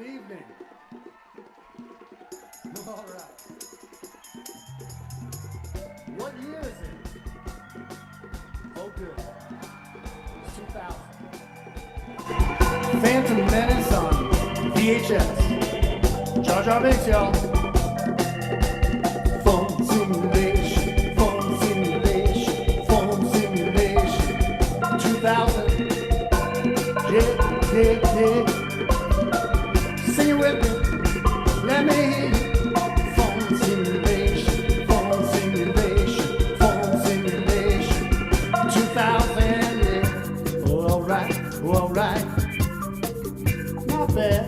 evening. All right. What year is it? Oh, good. It's 2000. Phantom Menace on VHS. Jar Jar Binks, y'all. Phone simulation, phone simulation, phone simulation. 2000. Yeah, yeah, yeah. Sing it with me. Let me hear you. Phone simulation, phone simulation, phone simulation. 2000, yeah. All right. Not bad.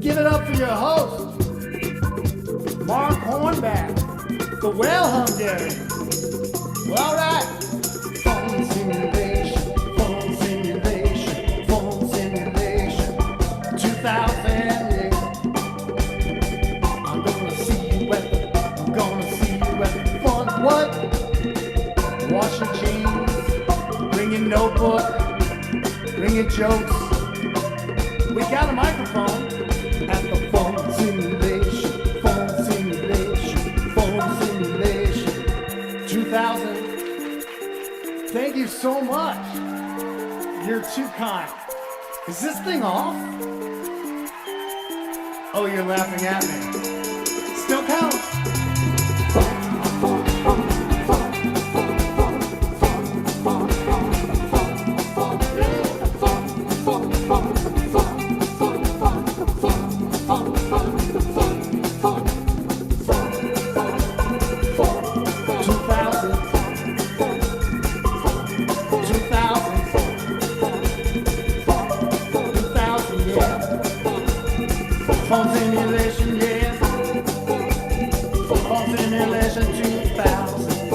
Give it up for your host, Mark Hornback, the well Hungarian. All right. Phone simulation, phone simulation, phone simulation. 2000, yeah. I'm gonna see you at the fun. What? Wash your jeans, bring your notebook, bring your jokes. We got a microphone at the phone simulation, phone simulation, phone simulation. 2000. Thank you so much. You're too kind. Is this thing off? Oh, you're laughing at me. Still counts. Phone simulation, yeah. Phone simulation 2000.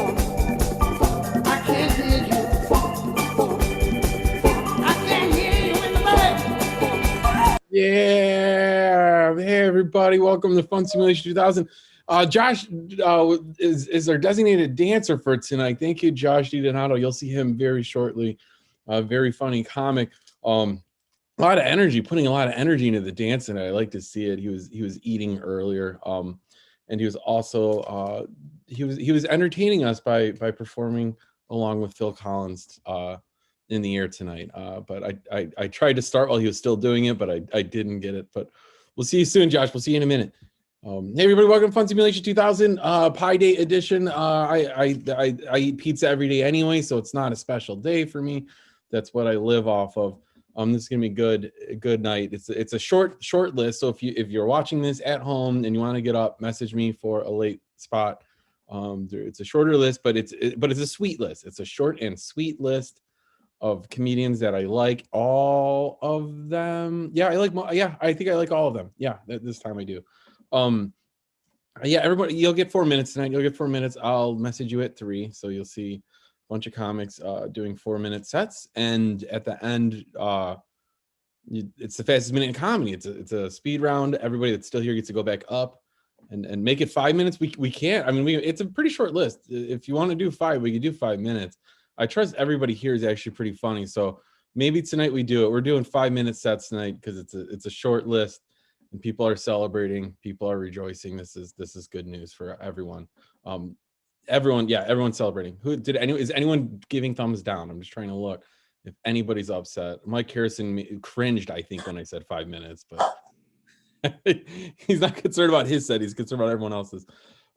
I can't hear you. I can't hear you in the mic. Yeah. Hey, everybody. Welcome to Fun Simulation 2000. Josh is our designated dancer for tonight. Thank you, Josh DiDonato. You'll see him very shortly. Very funny comic. A lot of energy, putting a lot of energy into the dance tonight. I like to see it. He was eating earlier. And he was also he was entertaining us by performing along with Phil Collins in the air tonight. But I tried to start while he was still doing it, but I didn't get it. But we'll see you soon, Josh. We'll see you in a minute. Hey everybody, welcome to Fun Simulation 2000 Pi Day edition. I eat pizza every day anyway, so it's not a special day for me. That's what I live off of. This is gonna be good night. It's a short list. So if you're watching this at home and you want to get up, message me for a late spot. It's a shorter list, but it's a sweet list. It's a short and sweet list of comedians that I like. All of them. Yeah, I think I like all of them. Yeah, this time I do. Yeah, everybody, you'll get 4 minutes tonight. You'll get 4 minutes. I'll message you at 3, so you'll see bunch of comics doing 4-minute sets, and at the end it's the fastest minute in comedy. It's a speed round. Everybody that's still here gets to go back up and make it 5 minutes. We can't, I mean, it's a pretty short list. If you want to do 5, we could do 5 minutes. I trust everybody here is actually pretty funny, so maybe tonight we do it. We're doing 5-minute sets tonight because it's a short list and people are celebrating, people are rejoicing. This is good news for everyone. Everyone's celebrating. Is anyone giving thumbs down? I'm just trying to look if anybody's upset. Mike Harrison cringed, I think, when I said 5 minutes, but he's not concerned about his set. He's concerned about everyone else's.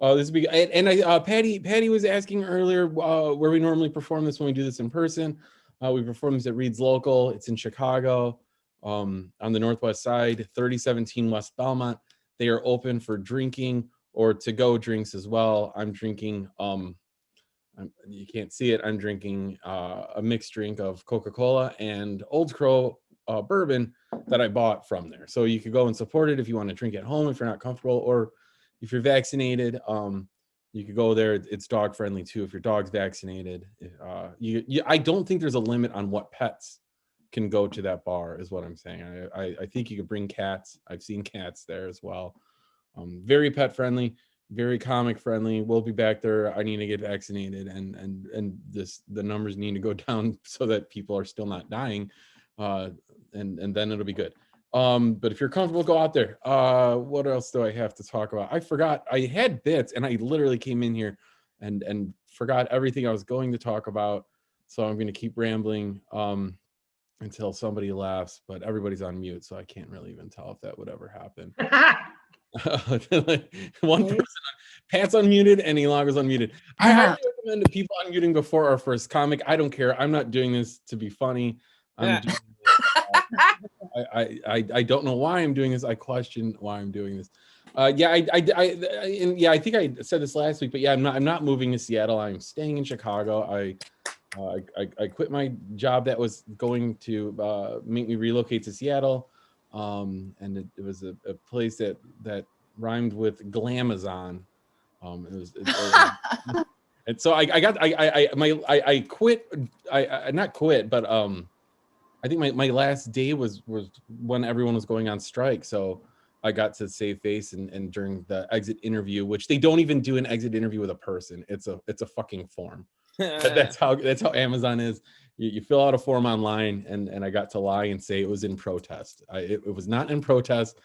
This would be, and Patty was asking earlier where we normally perform this when we do this in person. We perform this at Reed's Local. It's in Chicago, on the Northwest Side, 3017 West Belmont. They are open for drinking or to-go drinks as well. I'm drinking, you can't see it, I'm drinking a mixed drink of Coca-Cola and Old Crow bourbon that I bought from there. So you could go and support it if you want to drink at home, if you're not comfortable, or if you're vaccinated, you could go there. It's dog friendly too if your dog's vaccinated. I don't think there's a limit on what pets can go to that bar, is what I'm saying. I think you could bring cats. I've seen cats there as well. Very pet friendly, very comic friendly. We'll be back there. I need to get vaccinated, and the numbers need to go down so that people are still not dying, and then it'll be good. But if you're comfortable, go out there. What else do I have to talk about? I forgot. I had bits, and I literally came in here and forgot everything I was going to talk about. So I'm going to keep rambling until somebody laughs. But everybody's on mute, so I can't really even tell if that would ever happen. One person, Pat's unmuted, and Elonga's unmuted. I highly recommend to people unmuting before our first comic. I don't care. I'm not doing this to be funny. I'm doing this, I don't know why I'm doing this. I question why I'm doing this. I think I said this last week, but yeah, I'm not moving to Seattle. I'm staying in Chicago. I quit my job that was going to make me relocate to Seattle. And it was a place that rhymed with Glamazon. And so I quit. I not quit, but I think my last day was when everyone was going on strike. So I got to save face and during the exit interview, which they don't even do an exit interview with a person. It's a fucking form. That's how Amazon is. You fill out a form online, and I got to lie and say it was in protest. It was not in protest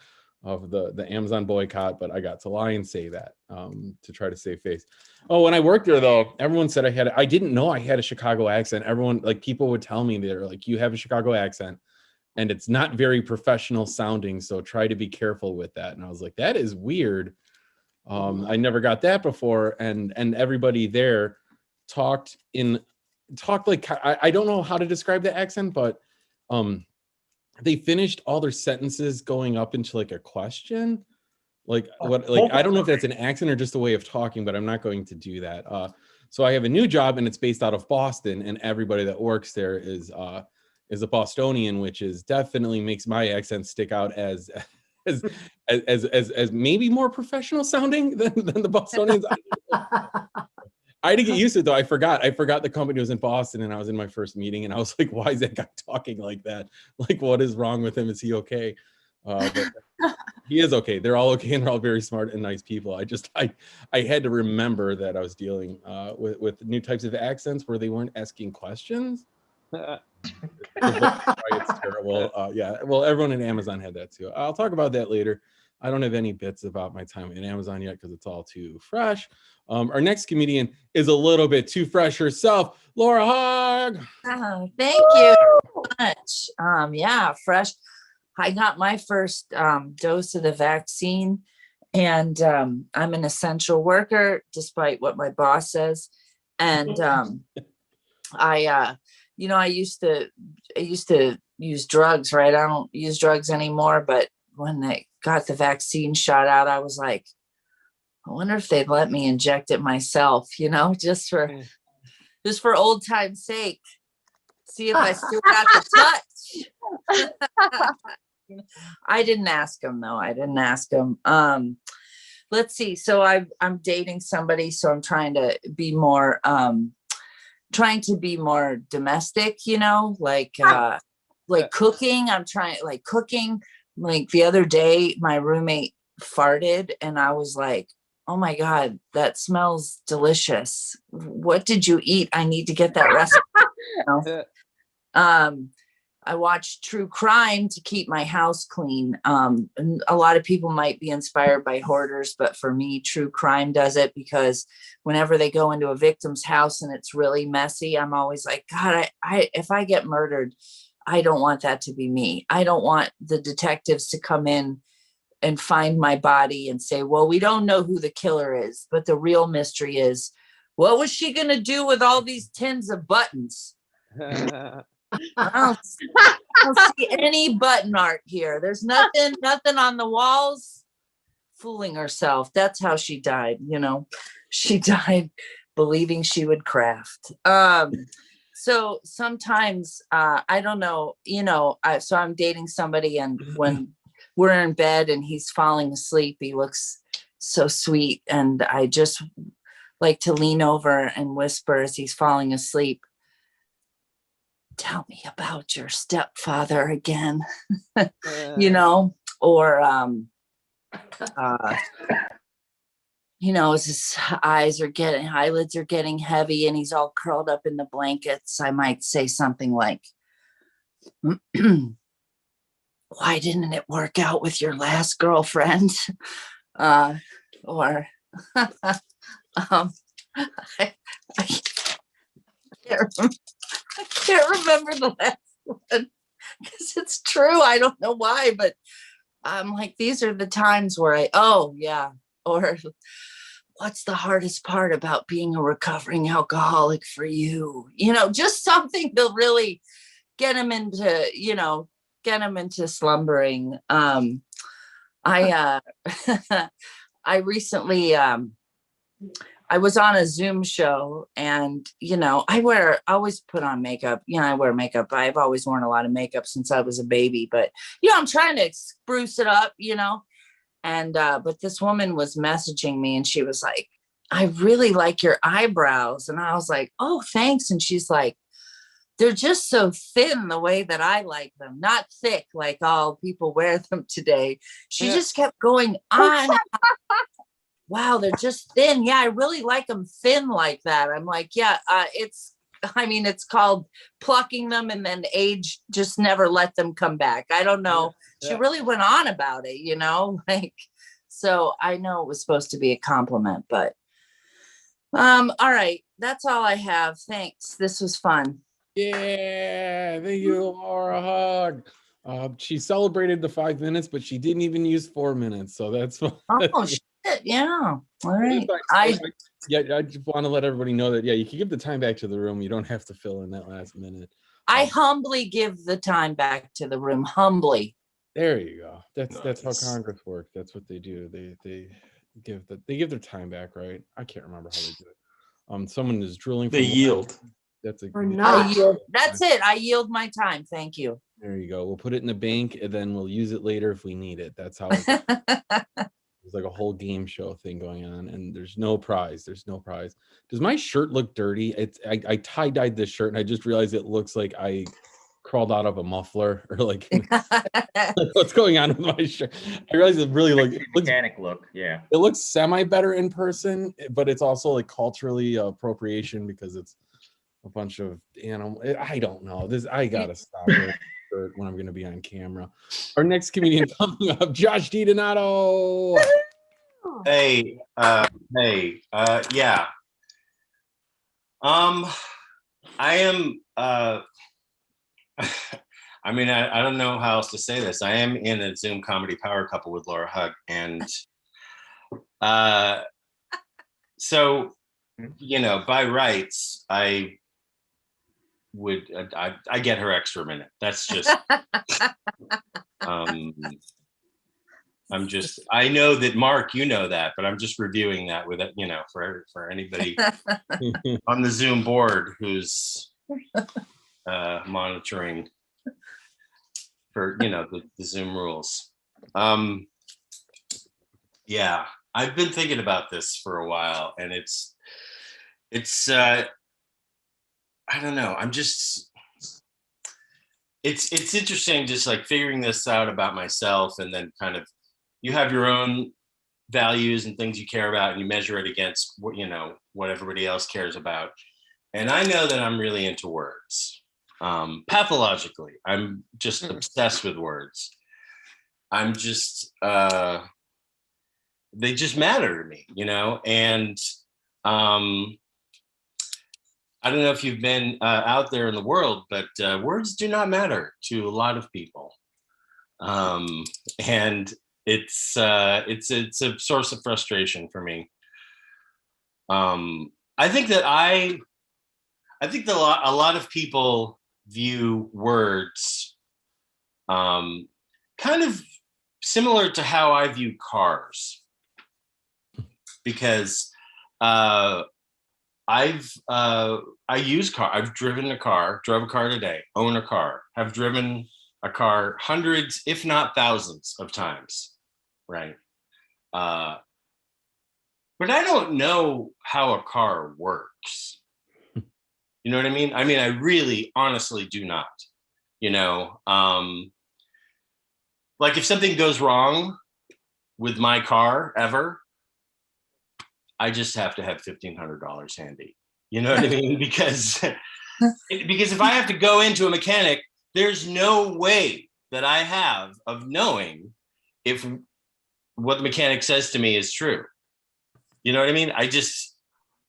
of the Amazon boycott, but I got to lie and say that to try to save face. Oh, when I worked there though, everyone said I didn't know I had a Chicago accent. Everyone, like, people would tell me, they're like, you have a Chicago accent and it's not very professional sounding, so try to be careful with that. And I was like, that is weird. I never got that before. And everybody there talked like, I don't know how to describe the accent, but they finished all their sentences going up into like a question. Like what? Like I don't know if that's an accent or just a way of talking, but I'm not going to do that. So I have a new job, and it's based out of Boston, and everybody that works there is a Bostonian, which is definitely makes my accent stick out as maybe more professional sounding than the Bostonians. I had to get used to it though. I forgot the company was in Boston, and I was in my first meeting, and I was like, why is that guy talking like that? Like, what is wrong with him? Is he okay? But he is okay. They're all okay, and they're all very smart and nice people. I had to remember that I was dealing with new types of accents where they weren't asking questions. It's terrible. Yeah, well, everyone in Amazon had that too. I'll talk about that later. I don't have any bits about my time in Amazon yet because it's all too fresh. Our next comedian is a little bit too fresh herself, Laura Hogg. Oh, thank you so much. Yeah, fresh. I got my first dose of the vaccine, and I'm an essential worker, despite what my boss says. And I used to use drugs, right? I don't use drugs anymore, but when they got the vaccine shot out, I was like, I wonder if they'd let me inject it myself, just for old time's sake. See if I still got the touch. I didn't ask him though. Let's see. So I'm dating somebody, so I'm trying to be more domestic, like cooking. I'm trying like cooking. Like the other day, my roommate farted, and I was like, oh my God, that smells delicious. What did you eat? I need to get that recipe. I watch true crime to keep my house clean. And a lot of people might be inspired by hoarders, but for me, true crime does it, because whenever they go into a victim's house and it's really messy, I'm always like, God, if I get murdered, I don't want that to be me. I don't want the detectives to come in and find my body and say, well, we don't know who the killer is, but the real mystery is, what was she going to do with all these tins of buttons? I don't see any button art here. There's nothing on the walls. Fooling herself. That's how she died. She died believing she would craft. So sometimes I don't know, so I'm dating somebody, and when we're in bed and he's falling asleep, he looks so sweet, and I just like to lean over and whisper as he's falling asleep, tell me about your stepfather again. Or as his eyelids are getting heavy and he's all curled up in the blankets, I might say something like, why didn't it work out with your last girlfriend? Or um, I, I I can't remember the last one because it's true. I don't know why, but I'm like, these are the times where oh yeah. Or what's the hardest part about being a recovering alcoholic for you? Just something to really get him into, slumbering. I I recently I was on a Zoom show, and I always put on makeup. I wear makeup. I've always worn a lot of makeup since I was a baby, but I'm trying to spruce it up, and but this woman was messaging me, and she was like, I really like your eyebrows. And I was like, oh, thanks. And she's like, they're just so thin the way that I like them, not thick like all people wear them today. She just kept going on. Wow, they're just thin. Yeah, I really like them thin like that. I'm like, yeah, it's called plucking them, and then age just never let them come back. I don't know. Yeah. She really went on about it, so I know it was supposed to be a compliment, but all right. That's all I have. Thanks. This was fun. Yeah, thank you, Laura. Hug. She celebrated the 5 minutes, but she didn't even use 4 minutes, so that's fine. Oh shit! Yeah. All right. I just want to let everybody know that you can give the time back to the room. You don't have to fill in that last minute. I humbly give the time back to the room. Humbly. There you go. That's how Congress works. That's what they do. They give their time back, right? I can't remember how they do it. Someone is drilling. They yield. That's a. Or not. I yield. That's it. I yield my time. Thank you. There you go. We'll put it in the bank, and then we'll use it later if we need it. That's how. It's like a whole game show thing going on, and there's no prize. There's no prize. Does my shirt look dirty? I tie-dyed this shirt, and I just realized it looks like I crawled out of a muffler, or like what's going on with my shirt. I realize it really looks Mechanic look. Yeah. it looks semi better in person, but it's also like culturally appropriation because it's a bunch of animal. I don't know this. I gotta stop it when I'm going to be on camera. Our next comedian coming up, Josh DiDonato. Hey, yeah. I am. I mean, I don't know how else to say this. I am in a Zoom comedy power couple with Laura Hug, and so by rights, I get her extra minute. That's just. I know that Mark, you know that, but I'm just reviewing that with for anybody on the Zoom board who's monitoring for the Zoom rules. Yeah, I've been thinking about this for a while, and it's I don't know. It's interesting just like figuring this out about myself, and then kind of you have your own values and things you care about, and you measure it against what everybody else cares about. And I know that I'm really into words. Pathologically, I'm just obsessed with words. I'm just they just matter to me, and I don't know if you've been out there in the world, but words do not matter to a lot of people, and it's a source of frustration for me. I think that a lot of people view words kind of similar to how I view cars, because I use car. I've driven a car, drove a car today, own a car, have driven a car hundreds, if not thousands of times, right? But I don't know how a car works. You know what I mean? I mean, I really honestly do not, like if something goes wrong with my car ever, I just have to have $1,500 handy. You know what I mean? Because if I have to go into a mechanic, there's no way that I have of knowing if what the mechanic says to me is true. You know what I mean? I've just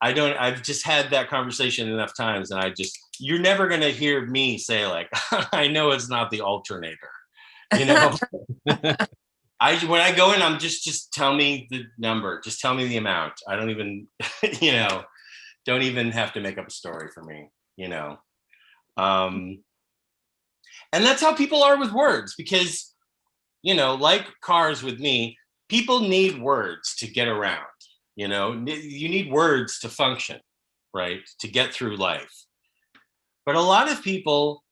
had that conversation enough times, and you're never going to hear me say like, I know it's not the alternator, you know? When I go in, I'm just tell me the number, just tell me the amount. I don't even, don't even have to make up a story for me, and that's how people are with words, because, like cars with me, people need words to get around, you need words to function, right? To get through life. But a lot of people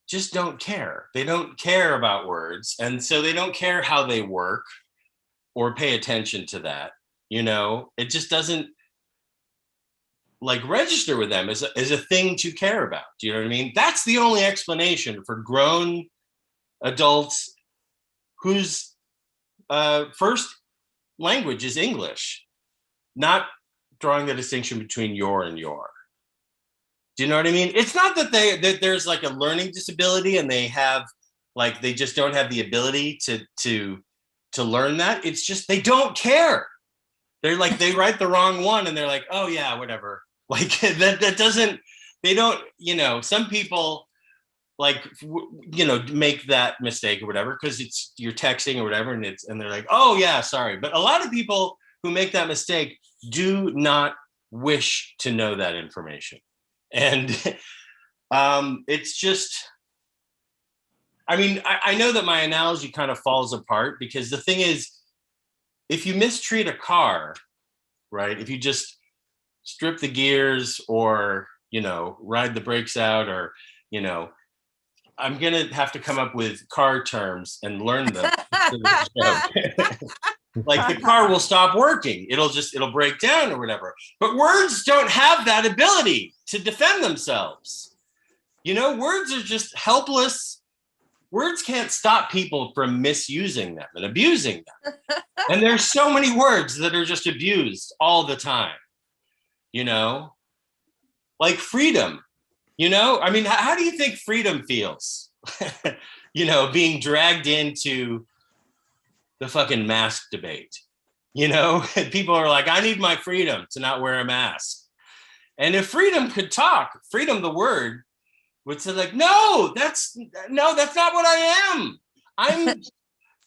just don't care. They don't care about words. And so they don't care how they work or pay attention to that. It just doesn't register with them as a thing to care about. Do you know what I mean? That's the only explanation for grown adults whose first language is English, not drawing the distinction between your and your. Do you know what I mean? It's not that there's like a learning disability and they have they just don't have the ability to learn that. It's just they don't care. They're they write the wrong one and they're like, oh yeah, whatever. That doesn't, they don't, some people make that mistake or whatever because you're texting or whatever and they're like, oh yeah, sorry. But a lot of people who make that mistake do not wish to know that information. And it's just, I know that my analogy kind of falls apart because the thing is, if you mistreat a car, right? If you just strip the gears or, ride the brakes out or, I'm going to have to come up with car terms and learn them. The car will stop working. It'll break down or whatever. But words don't have that ability to defend themselves. Words are just helpless. Words can't stop people from misusing them and abusing them. And there's so many words that are just abused all the time. Like freedom, how do you think freedom feels? Being dragged into the fucking mask debate, people are like, I need my freedom to not wear a mask. And if freedom could talk, freedom, the word, would say no, that's not what I am.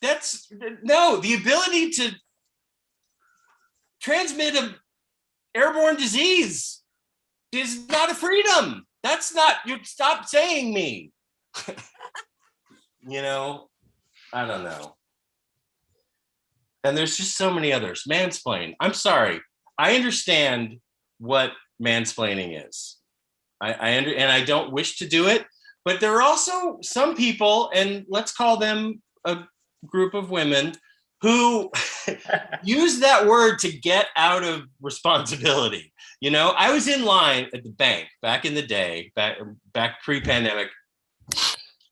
The ability to transmit a airborne disease is not a freedom. That's not, you stop saying me. I don't know. And there's just so many others. Mansplain. I'm sorry. I understand what mansplaining is. And I don't wish to do it, but there are also some people, and let's call them a group of women, who use that word to get out of responsibility. I was in line at the bank back in the day, back pre-pandemic,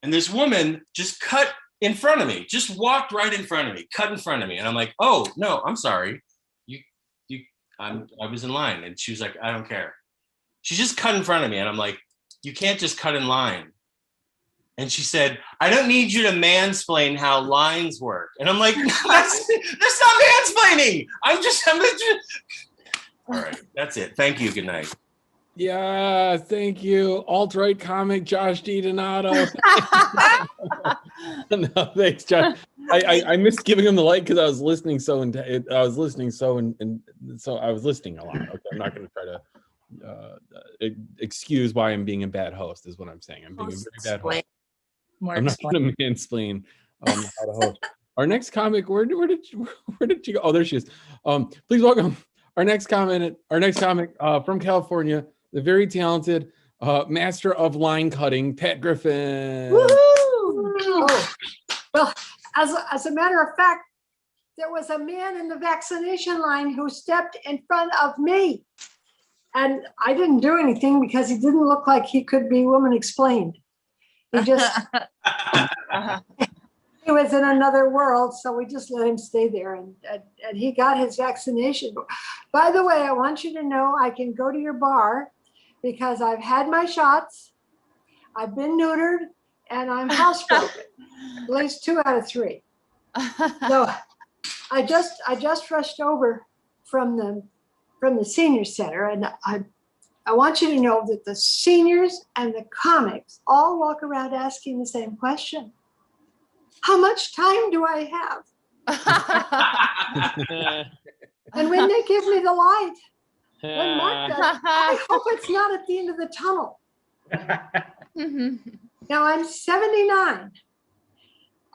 and this woman just cut in front of me, just walked right in front of me, cut in front of me. And I'm like, oh, no, I'm sorry. I was in line. And she was like, I don't care. She just cut in front of me. And I'm like, you can't just cut in line. And she said, I don't need you to mansplain how lines work. And I'm like, that's not mansplaining. I'm just. All right, that's it. Thank you. Good night. Yeah, thank you. Alt-right comic Josh DiDonato. No, thanks, Josh. I missed giving him the light because I was listening so and so I was listening a lot. Okay, I'm not going to try to excuse why I'm being a bad host is what I'm saying. I'm being a very bad host. I'm not going to mansplain how to host. Our next comic, where did she go? Oh, there she is. Please welcome our next comic from California, the very talented master of line cutting, Pat Griffin. Woo-hoo! Oh, well, as a matter of fact, there was a man in the vaccination line who stepped in front of me. And I didn't do anything because he didn't look like he could be woman explained. He just, he was in another world, so we just let him stay there, and he got his vaccination. By the way, I want you to know I can go to your bar because I've had my shots, I've been neutered, and I'm housebroken. At least 2 out of 3. So I just rushed over from the senior center, and I want you to know that the seniors and the comics all walk around asking the same question. How much time do I have? And when they give me the light, when Mark does, I hope it's not at the end of the tunnel. Now I'm 79,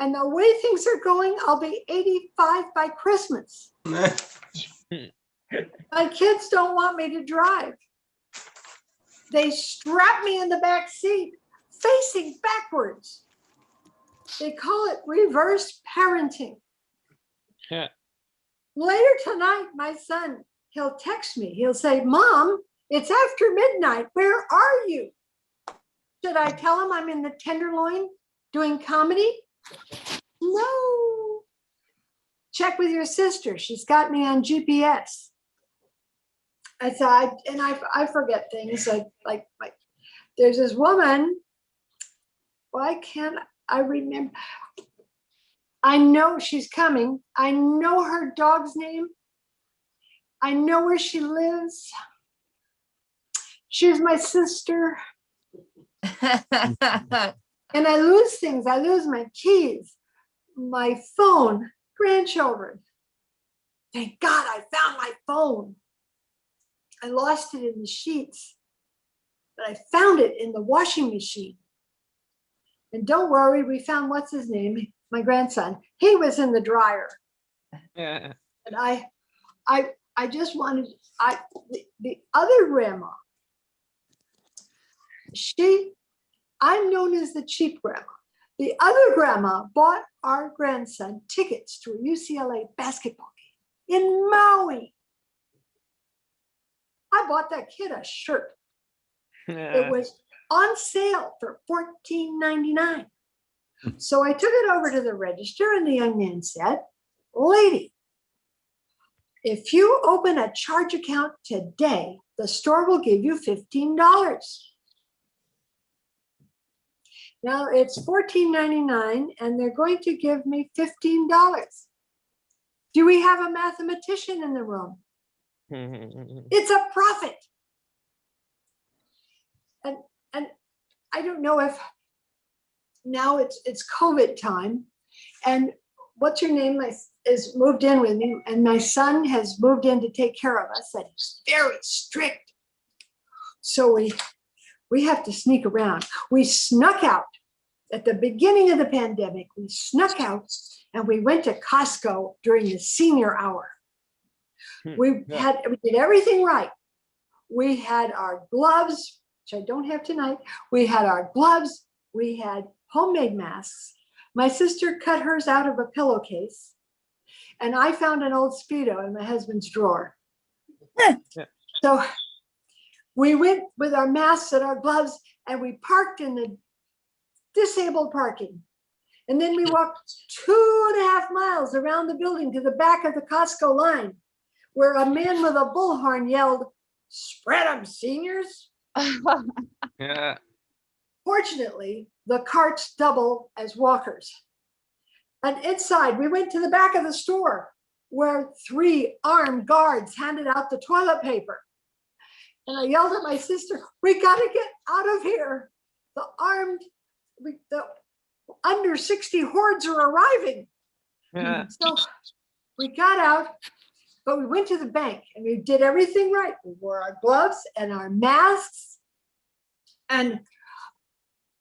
and the way things are going, I'll be 85 by Christmas. My kids don't want me to drive. They strap me in the back seat, facing backwards. They call it reverse parenting. Yeah. Later tonight, my son, he'll text me. He'll say, Mom, it's after midnight. Where are you? Should I tell him I'm in the Tenderloin doing comedy? No. Check with your sister. She's got me on GPS. I thought, and I forget things like there's this woman. Why can't I remember? I know she's coming. I know her dog's name. I know where she lives. She's my sister. And I lose things. I lose my keys, my phone, grandchildren. Thank God I found my phone. I lost it in the sheets, but I found it in the washing machine. And don't worry, we found what's his name, my grandson. He was in the dryer. Yeah. And I just wanted, the other grandma, I'm known as the cheap grandma. The other grandma bought our grandson tickets to a UCLA basketball game in Maui. I bought that kid a shirt. It was on sale for $14.99. So I took it over to the register, and the young man said, lady, if you open a charge account today, the store will give you $15. Now it's $14.99, and they're going to give me $15. Do we have a mathematician in the room? It's a profit. And I don't know if now it's COVID time, and what's your name is moved in with me, and my son has moved in to take care of us, and he's very strict. So we have to sneak around. We snuck out at the beginning of the pandemic. We snuck out and we went to Costco during the senior hour. We did everything right. We had our gloves, which I don't have tonight. We had our gloves. We had homemade masks. My sister cut hers out of a pillowcase, and I found an old Speedo in my husband's drawer. So we went with our masks and our gloves, and we parked in the disabled parking. And then we walked 2.5 miles around the building to the back of the Costco line, where a man with a bullhorn yelled, "Spread 'em, seniors." Yeah. Fortunately, the carts double as walkers. And inside, we went to the back of the store where 3 armed guards handed out the toilet paper. And I yelled at my sister, "We got to get out of here. The under 60 hordes are arriving." Yeah. So we got out, but we went to the bank and we did everything right. We wore our gloves and our masks, and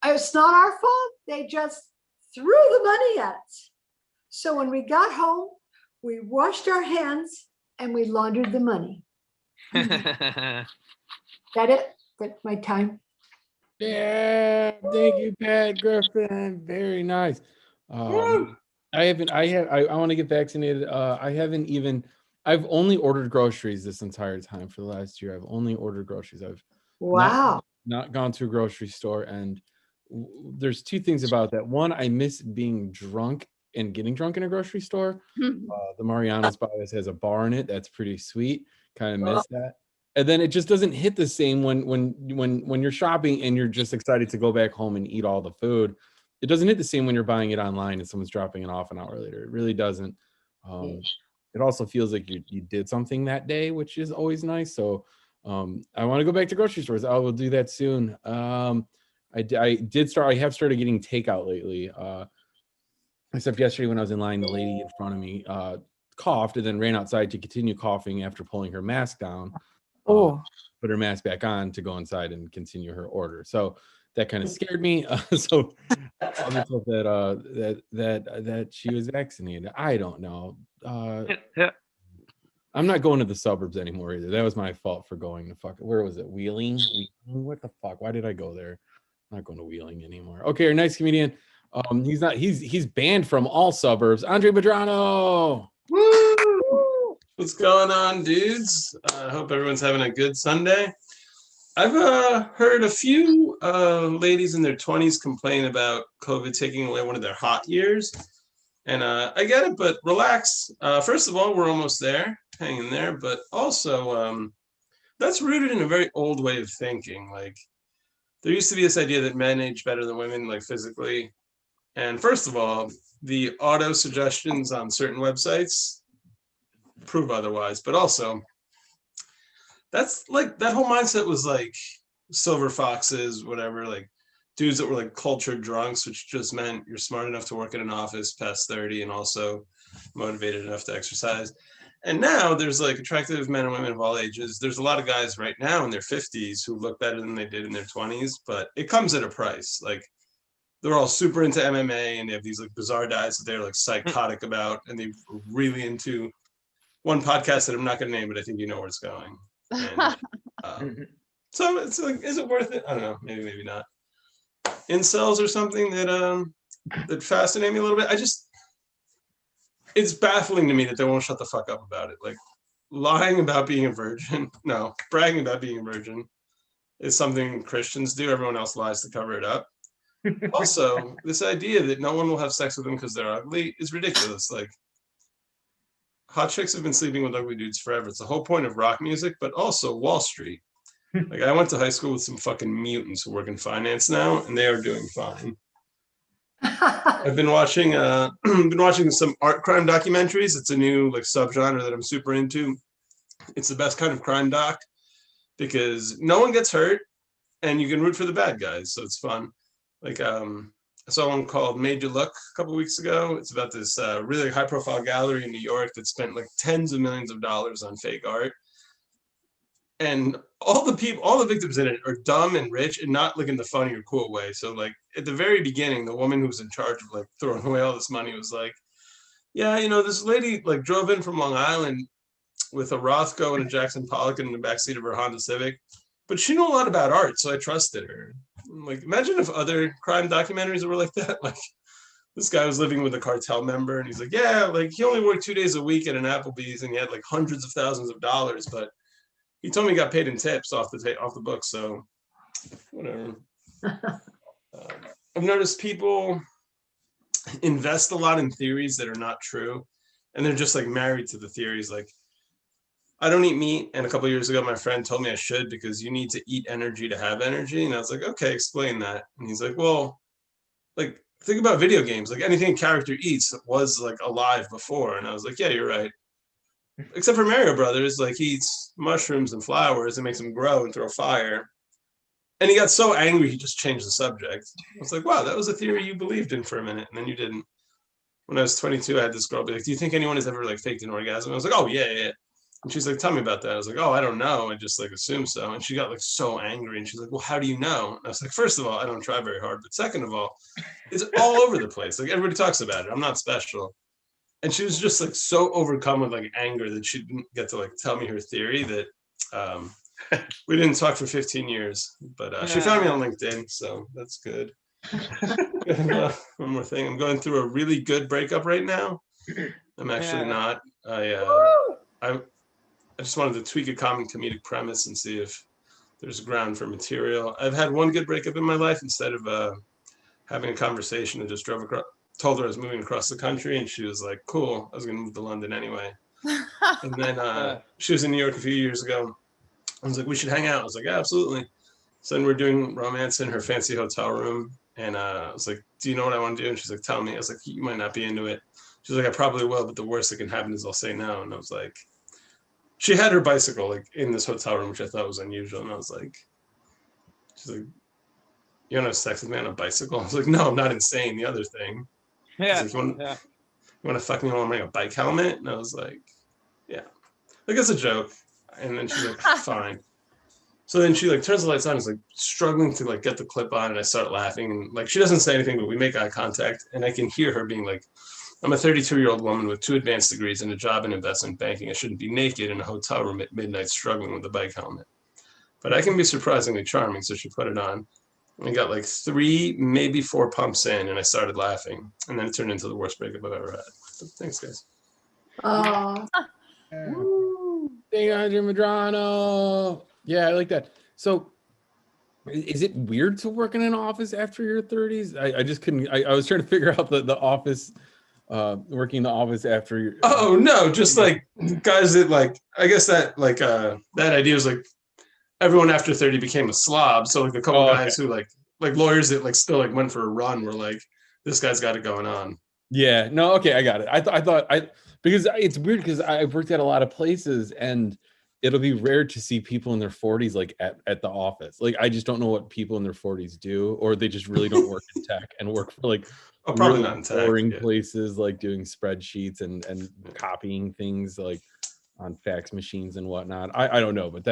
it's not our fault. They just threw the money at us. So when we got home, we washed our hands and we laundered the money. That it? That's my time. Yeah, thank you, Pat Griffin. Very nice. I want to get vaccinated. I've only ordered groceries this entire time for the last year. I've only ordered groceries. I've Wow. not gone to a grocery store. And there's 2 things about that. One, I miss being drunk and getting drunk in a grocery store. The Mariano's Bias has a bar in it. That's pretty sweet. Kind of miss that. And then it just doesn't hit the same when you're shopping and you're just excited to go back home and eat all the food. it doesn't hit the same when you're buying it online and someone's dropping it off an hour later. It really doesn't. It also feels like you did something that day, which is always nice. So I want to go back to grocery stores. I will do that soon. I have started getting takeout lately. Except yesterday when I was in line, the lady in front of me coughed and then ran outside to continue coughing after pulling her mask down. Put her mask back on to go inside and continue her order. So that kind of scared me. So I just hope that she was vaccinated. I don't know. I'm not going to the suburbs anymore either. That was my fault for going to where was it? Wheeling? What the fuck? Why did I go there? I'm not going to Wheeling anymore. Okay, our next comedian. He's banned from all suburbs. Andre Madrano. Woo! What's going on, dudes? I hope everyone's having a good Sunday. I've heard a few ladies in their 20s complain about COVID taking away one of their hot years. And I get it, but relax. First of all, we're almost there, hang in there. But also, that's rooted in a very old way of thinking. Like, there used to be this idea that men age better than women, like physically. And first of all, the auto suggestions on certain websites prove otherwise. But also, that's like, that whole mindset was like silver foxes, whatever, like dudes that were like cultured drunks, which just meant you're smart enough to work in an office past 30 and also motivated enough to exercise. And now there's like attractive men and women of all ages. There's a lot of guys right now in their 50s who look better than they did in their 20s, but it comes at a price. Like, they're all super into MMA and they have these like bizarre diets that they're like psychotic about, and they're really into one podcast that I'm not going to name, but I think you know where it's going. And, so it's like, is it worth it? I don't know, maybe not. Incels or something that fascinate me a little bit. It's baffling to me that they won't shut the fuck up about it. Like, lying about being a virgin, no, bragging about being a virgin is something Christians do. Everyone else lies to cover it up. Also, this idea that no one will have sex with them because they're ugly is ridiculous. Like, hot chicks have been sleeping with ugly dudes forever. It's the whole point of rock music, but also Wall Street. Like, I went to high school with some fucking mutants who work in finance now, and they are doing fine. I've been watching some art crime documentaries. It's a new like subgenre that I'm super into. It's the best kind of crime doc because no one gets hurt and you can root for the bad guys, so it's fun. Like, I saw one called Made You Look a couple weeks ago. It's about this really high profile gallery in New York that spent like tens of millions of dollars on fake art. And all the victims in it are dumb and rich, and not like in the funny or cool way. So like at the very beginning, the woman who was in charge of like throwing away all this money was like, yeah, this lady like drove in from Long Island with a Rothko and a Jackson Pollock in the backseat of her Honda Civic, but she knew a lot about art, so I trusted her. Like, imagine if other crime documentaries were like that. Like, this guy was living with a cartel member, and he's like, yeah, like he only worked 2 days a week at an Applebee's, and he had like hundreds of thousands of dollars, but he told me he got paid in tips off the book, so whatever. I've noticed people invest a lot in theories that are not true, and they're just like married to the theories. Like, I don't eat meat, and a couple of years ago, my friend told me I should because you need to eat energy to have energy, and I was like, okay, explain that. And he's like, well, like think about video games. Like anything a character eats was like alive before, and I was like, yeah, you're right. Except for Mario Brothers, like he eats mushrooms and flowers and makes them grow and throw fire. And he got so angry, he just changed the subject. I was like, wow, that was a theory you believed in for a minute, and then you didn't. When I was 22, I had this girl be like, do you think anyone has ever like faked an orgasm? I was like, oh, yeah. And she's like, tell me about that. I was like, oh, I don't know. I just like assume so. And she got like so angry. And she's like, well, how do you know? And I was like, first of all, I don't try very hard. But second of all, it's all over the place. Like everybody talks about it. I'm not special. And she was just like so overcome with like anger that she didn't get to like tell me her theory that we didn't talk for 15 years. But she found me on LinkedIn. So that's good. One more thing. I'm going through a really good breakup right now. I'm actually not. I just wanted to tweak a common comedic premise and see if there's ground for material. I've had one good breakup in my life. Instead of having a conversation, I just told her I was moving across the country, and she was like, cool, I was going to move to London anyway. And then she was in New York a few years ago. I was like, we should hang out. I was like, yeah, absolutely. So then we're doing romance in her fancy hotel room, And I was like, do you know what I want to do? And she's like, tell me. I was like, you might not be into it. She's like, I probably will, but the worst that can happen is I'll say no. And I was like, she had her bicycle like in this hotel room, which I thought was unusual. And I was like, she's like, you want to have sex with me on a bicycle? I was like, no, I'm not insane. The other thing. Yeah. She's like, Yeah. you want to fuck me while I'm wearing a bike helmet? And I was like, yeah, like it's a joke. And then she's like, fine. So then she like turns the lights on, is like struggling to like get the clip on, and I start laughing, and like she doesn't say anything, but we make eye contact, and I can hear her being like, I'm a 32-year-old woman with 2 advanced degrees and a job in investment banking. I shouldn't be naked in a hotel room at midnight struggling with a bike helmet. But I can be surprisingly charming, so she put it on. And we got like 3, maybe 4 pumps in, and I started laughing. And then it turned into the worst breakup I've ever had. So thanks, guys. Oh, Thank you, Andre Madrano. Yeah, I like that. So is it weird to work in an office after your 30s? I just couldn't, I was trying to figure out the office, working in the office after your. Oh, no, just like guys that like, I guess that like, that idea was like everyone after 30 became a slob. So like a couple guys who like lawyers that like still like went for a run were like, this guy's got it going on. Yeah, no, okay, I got it. I thought because it's weird because I've worked at a lot of places and it'll be rare to see people in their 40s like at the office. Like I just don't know what people in their 40s do, or they just really don't work in tech and work for like Probably really not in tech. boring Yeah. places like doing spreadsheets and copying things like on fax machines and whatnot. I don't know, but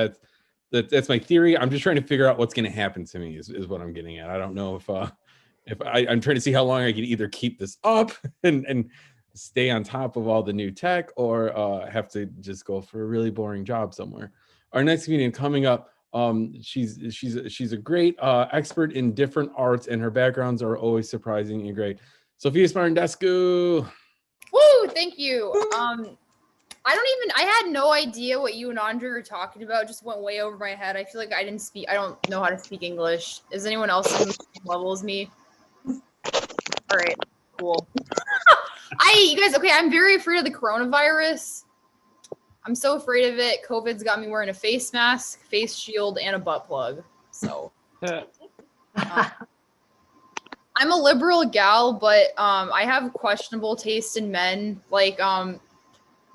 that's my theory. I'm just trying to figure out what's going to happen to me is what I'm getting at. I don't know if I'm trying to see how long I can either keep this up and stay on top of all the new tech, or have to just go for a really boring job somewhere. Our next comedian coming up, she's a great expert in different arts, and her backgrounds are always surprising and great. Sophia Smartendescu. Woo! Thank you. I had no idea what you and Andre were talking about. It just went way over my head. I feel like I don't know how to speak English. Is anyone else on the same level as me? All right, cool. You guys, okay, I'm very afraid of the coronavirus. I'm so afraid of it. COVID's got me wearing a face mask, face shield, and a butt plug. So I'm a liberal gal, but I have questionable taste in men. Like my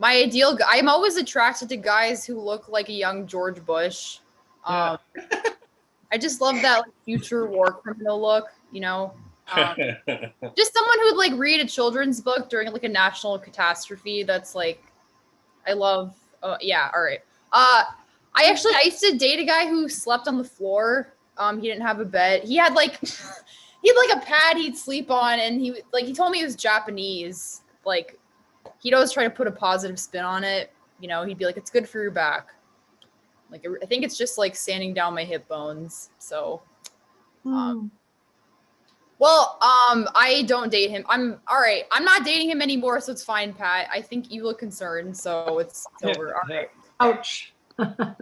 ideal I'm always attracted to guys who look like a young George Bush. I just love that like, future war criminal look, you know. Just someone who would like read a children's book during like a national catastrophe. That's like, I love. Yeah, all right. I used to date a guy who slept on the floor. He didn't have a bed. He had like a pad he'd sleep on, and he told me he was Japanese. Like he'd always try to put a positive spin on it. You know, he'd be like, "It's good for your back." Like I think it's just like sanding down my hip bones. So. Well, I don't date him. I'm all right. I'm not dating him anymore, so it's fine, Pat. I think you look concerned, so it's over. All right. ouch. I'm kind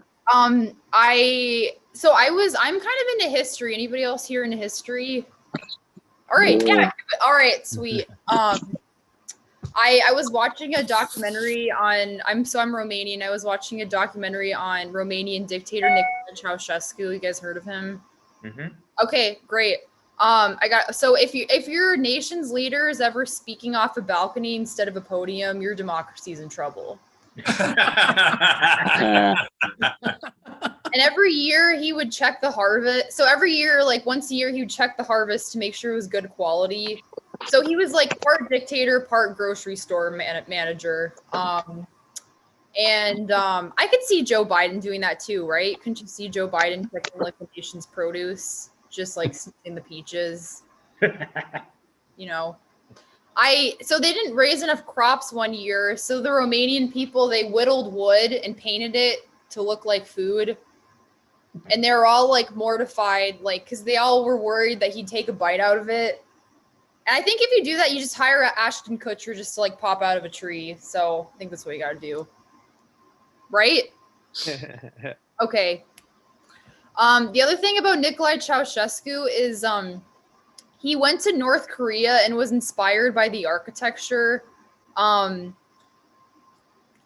of into history. Anybody else here into history? All right, yeah. All right, sweet. I was watching a documentary on I'm Romanian. I was watching a documentary on Romanian dictator Nicolae Ceausescu. You guys heard of him? Mm-hmm. Okay, great. If your nation's leader is ever speaking off a balcony instead of a podium, your democracy's in trouble. And every year he would check the harvest. So every year, like once a year, he would check the harvest to make sure it was good quality. So he was like part dictator, part grocery store manager. I could see Joe Biden doing that too, right? Couldn't you see Joe Biden checking like the nation's produce? Just like in the peaches, you know. So they didn't raise enough crops one year, so the Romanian people, they whittled wood and painted it to look like food, and they were all like mortified, like because they all were worried that he'd take a bite out of it. And I think if you do that, you just hire Ashton Kutcher just to like pop out of a tree. So I think that's what you got to do, right? Okay. The other thing about Nicolae Ceausescu is he went to North Korea and was inspired by the architecture.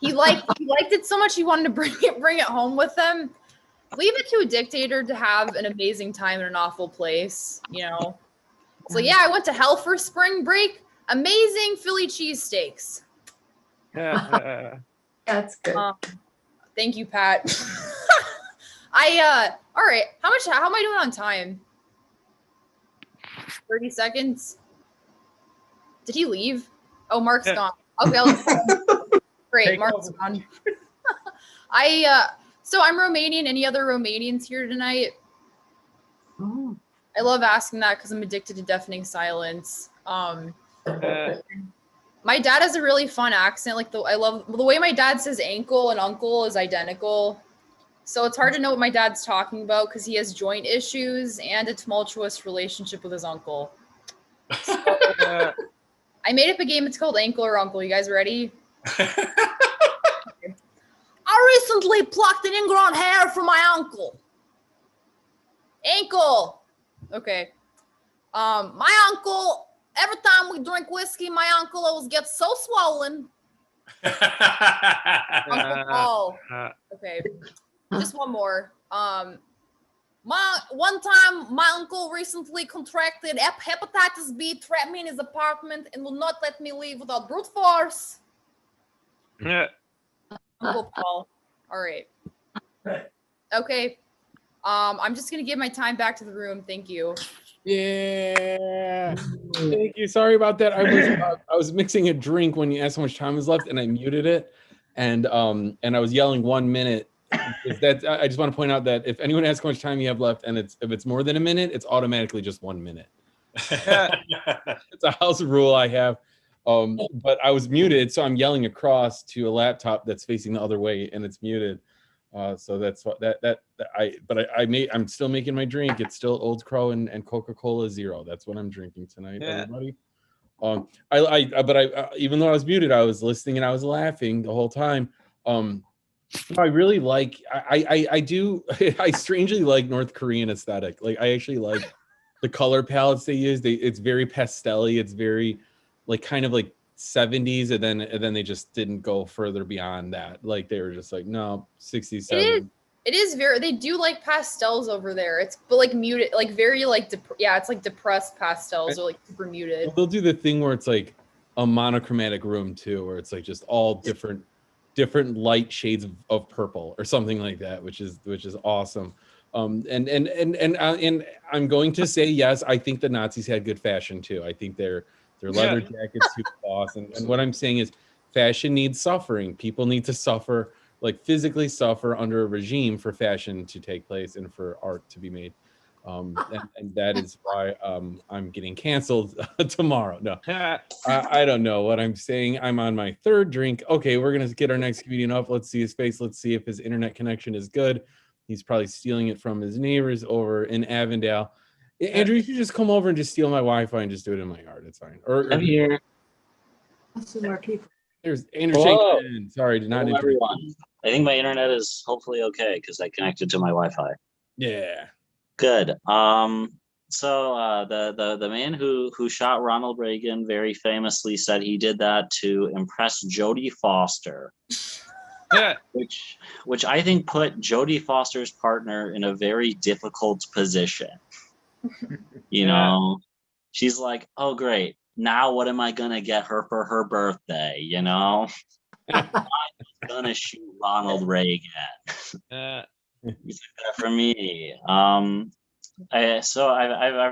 He liked it so much he wanted to bring it home with him. Leave it to a dictator to have an amazing time in an awful place, you know. So yeah, I went to hell for spring break. Amazing Philly cheesesteaks. That's good. Thank you, Pat. All right. How am I doing on time? 30 seconds. Did he leave? Oh, Mark's Yeah. gone. Okay, great. Take Mark's over. gone. So I'm Romanian. Any other Romanians here tonight? Oh. I love asking that because I'm addicted to deafening silence. My dad has a really fun accent. I love the way my dad says ankle and uncle is identical. So it's hard to know what my dad's talking about because he has joint issues and a tumultuous relationship with his uncle. So I made up a game. It's called Ankle or Uncle. You guys ready? I recently plucked an ingrown hair from my uncle. Ankle. Okay. My uncle, every time we drink whiskey, my uncle always gets so swollen. Uncle Paul. Okay. Just one more. One time my uncle recently contracted hepatitis B, trapped me in his apartment, and will not let me leave without brute force. Uncle Paul. All right. Okay. I'm just gonna give my time back to the room. Thank you. Yeah. Thank you. Sorry about that. I was mixing a drink when you asked how much time was left, and I muted it, and I was yelling 1 minute. I just want to point out that if anyone asks how much time you have left, and if it's more than a minute, it's automatically just 1 minute. It's a house rule I have. But I was muted, so I'm yelling across to a laptop that's facing the other way, and it's muted. So that's what I'm still making my drink. It's still Old Crow and Coca-Cola Zero. That's what I'm drinking tonight, everybody. Even though I was muted, I was listening and I was laughing the whole time. I really like. I strangely like North Korean aesthetic. Like I actually like the color palettes they use. It's very pastel-y. It's very like kind of like 70s, and then they just didn't go further beyond that. Like they were just like, no, 60s, 70s. It is very, they do like pastels over there. It's but like muted, like very like it's like depressed pastels or like super muted. They'll do the thing where it's like a monochromatic room too, where it's like just all different light shades of purple or something like that, which is awesome. And I'm going to say yes, I think the Nazis had good fashion too. I think their leather jackets super awesome. And what I'm saying is fashion needs suffering. People need to suffer, like physically suffer under a regime for fashion to take place and for art to be made. And that is why I'm getting canceled tomorrow. No, I don't know what I'm saying. I'm on my third drink. Okay, we're going to get our next comedian up. Let's see his face. Let's see if his internet connection is good. He's probably stealing it from his neighbors over in Avondale. Andrew, you should just come over and just steal my Wi-Fi and just do it in my yard. It's fine. I'm here. Some more people. There's Andrew Hello. Shankman. Sorry, did not Hello, introduce everyone. I think my internet is hopefully okay because I connected to my Wi-Fi. Yeah. Good. So the man who shot Ronald Reagan very famously said he did that to impress Jodie Foster. Which I think put Jodie Foster's partner in a very difficult position. You know, she's like, oh great, now what am I gonna get her for her birthday? You know, I'm gonna shoot Ronald Reagan. He's like that for me. I've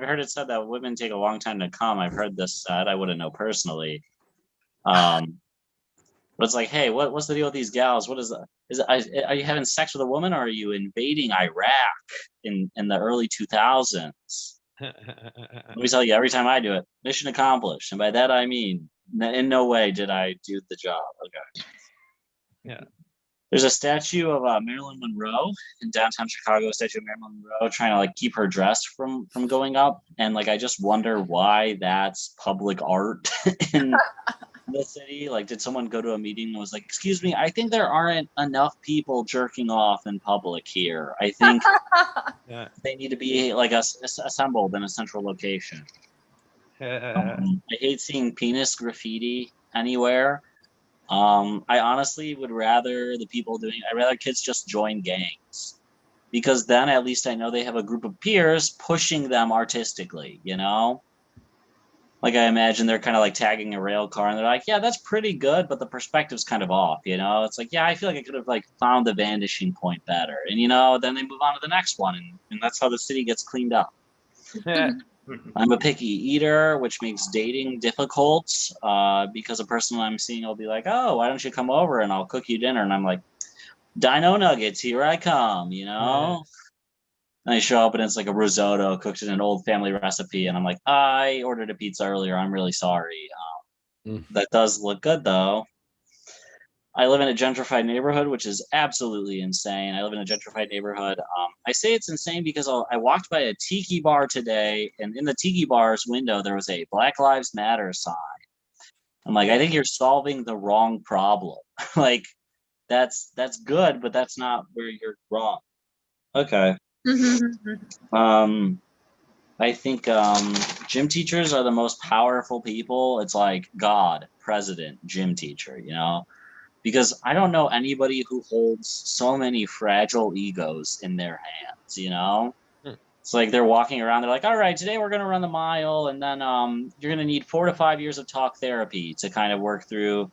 heard it said that women take a long time to come. I've heard this said. I wouldn't know personally. But it's like, hey, what's the deal with these gals? What is that? Are you having sex with a woman, or are you invading Iraq in the early 2000s? Let me tell you, every time I do it, mission accomplished. And by that I mean, in no way did I do the job. Okay. Yeah. There's a statue of Marilyn Monroe in downtown Chicago, a statue of Marilyn Monroe trying to like keep her dress from going up. And like, I just wonder why that's public art in the city. Like, did someone go to a meeting and was like, excuse me, I think there aren't enough people jerking off in public here. I think they need to be like assembled in a central location. I hate seeing penis graffiti anywhere. I honestly would rather I'd rather kids just join gangs, because then at least I know they have a group of peers pushing them artistically, you know? Like I imagine they're kind of like tagging a rail car and they're like, yeah, that's pretty good, but the perspective's kind of off, you know? It's like, yeah, I feel like I could have like found the vanishing point better. And you know, then they move on to the next one and that's how the city gets cleaned up. I'm a picky eater, which makes dating difficult because a person I'm seeing will be like, oh, why don't you come over and I'll cook you dinner? And I'm like, Dino Nuggets, here I come, you know? And I show up and it's like a risotto cooked in an old family recipe. And I'm like, I ordered a pizza earlier. I'm really sorry. That does look good though. I live in a gentrified neighborhood, which is absolutely insane. I live in a gentrified neighborhood. I say it's insane because I walked by a tiki bar today, and in the tiki bar's window, there was a Black Lives Matter sign. I'm like, I think you're solving the wrong problem. Like, that's good, but that's not where you're wrong. Okay. I think gym teachers are the most powerful people. It's like God, president, gym teacher, you know? Because I don't know anybody who holds so many fragile egos in their hands, you know? It's like they're walking around, they're like, all right, today we're going to run the mile, and then you're going to need 4 to 5 years of talk therapy to kind of work through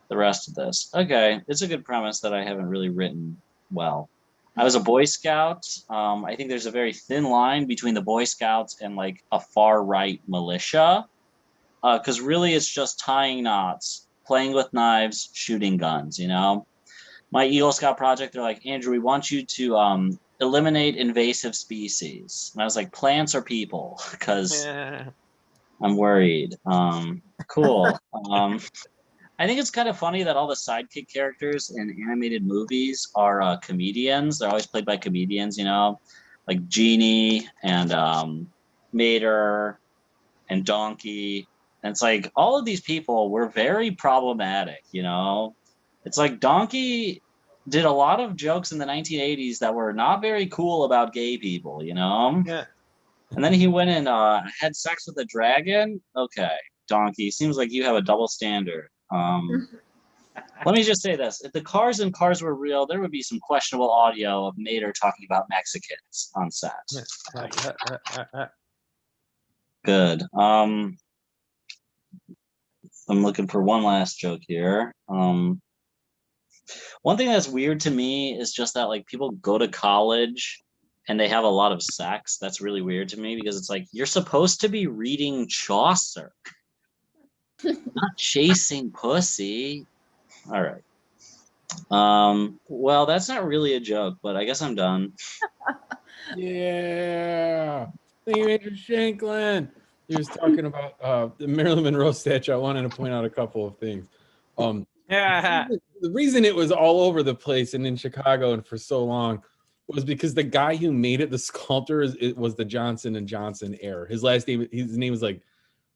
the rest of this. Okay, it's a good premise that I haven't really written well. I was a Boy Scout. I think there's a very thin line between the Boy Scouts and like a far-right militia, because really it's just tying knots, playing with knives, shooting guns, you know? My Eagle Scout project, they're like, Andrew, we want you to eliminate invasive species. And I was like, plants or people? Because I'm worried. Cool. I think it's kind of funny that all the sidekick characters in animated movies are comedians. They're always played by comedians, you know? Like Genie and Mater and Donkey. And it's like all of these people were very problematic, you know? It's like Donkey did a lot of jokes in the 1980s that were not very cool about gay people, you know? Yeah. And then he went and had sex with a dragon. Okay, Donkey, seems like you have a double standard. Let me just say this. If the Cars and Cars were real, there would be some questionable audio of Mater talking about Mexicans on set. Good. I'm looking for one last joke here. One thing that's weird to me is just that like people go to college and they have a lot of sex. That's really weird to me because it's like you're supposed to be reading Chaucer, not chasing pussy. All right. Well, that's not really a joke, but I guess I'm done. Yeah. Thank you, Andrew Shanklin. He was talking about the Marilyn Monroe statue. I wanted to point out a couple of things. The reason it was all over the place and in Chicago and for so long was because the guy who made it, the sculptor, it was the Johnson & Johnson heir. His name was like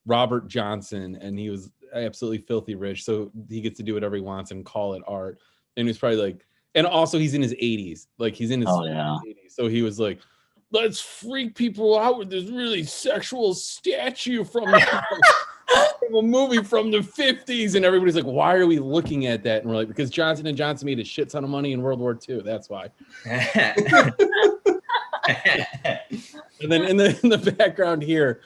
Robert Johnson, and he was absolutely filthy rich. So he gets to do whatever he wants and call it art. And he's probably like, and also he's in his 80s. Like he's in his 80s. So he was like, let's freak people out with this really sexual statue from a movie from the 50s. And everybody's like, why are we looking at that? And we're like, because Johnson & Johnson made a shit ton of money in World War II. That's why. And then in the background here,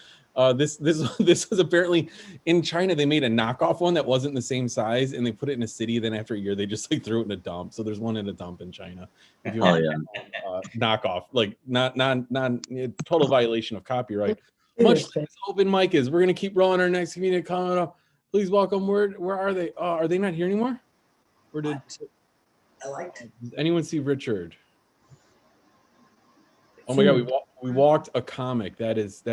this was apparently in China. They made a knockoff one that wasn't the same size, and they put it in a city. Then after a year, they just like threw it in a dump. So there's one in a dump in China. If you want knockoff, like not total violation of copyright. Much like this open mic is. We're gonna keep rolling. Our next comedian coming up. Please welcome. Where are they? Are they not here anymore? Where did I liked it. Does anyone see Richard? Oh my God, we walked a comic. That's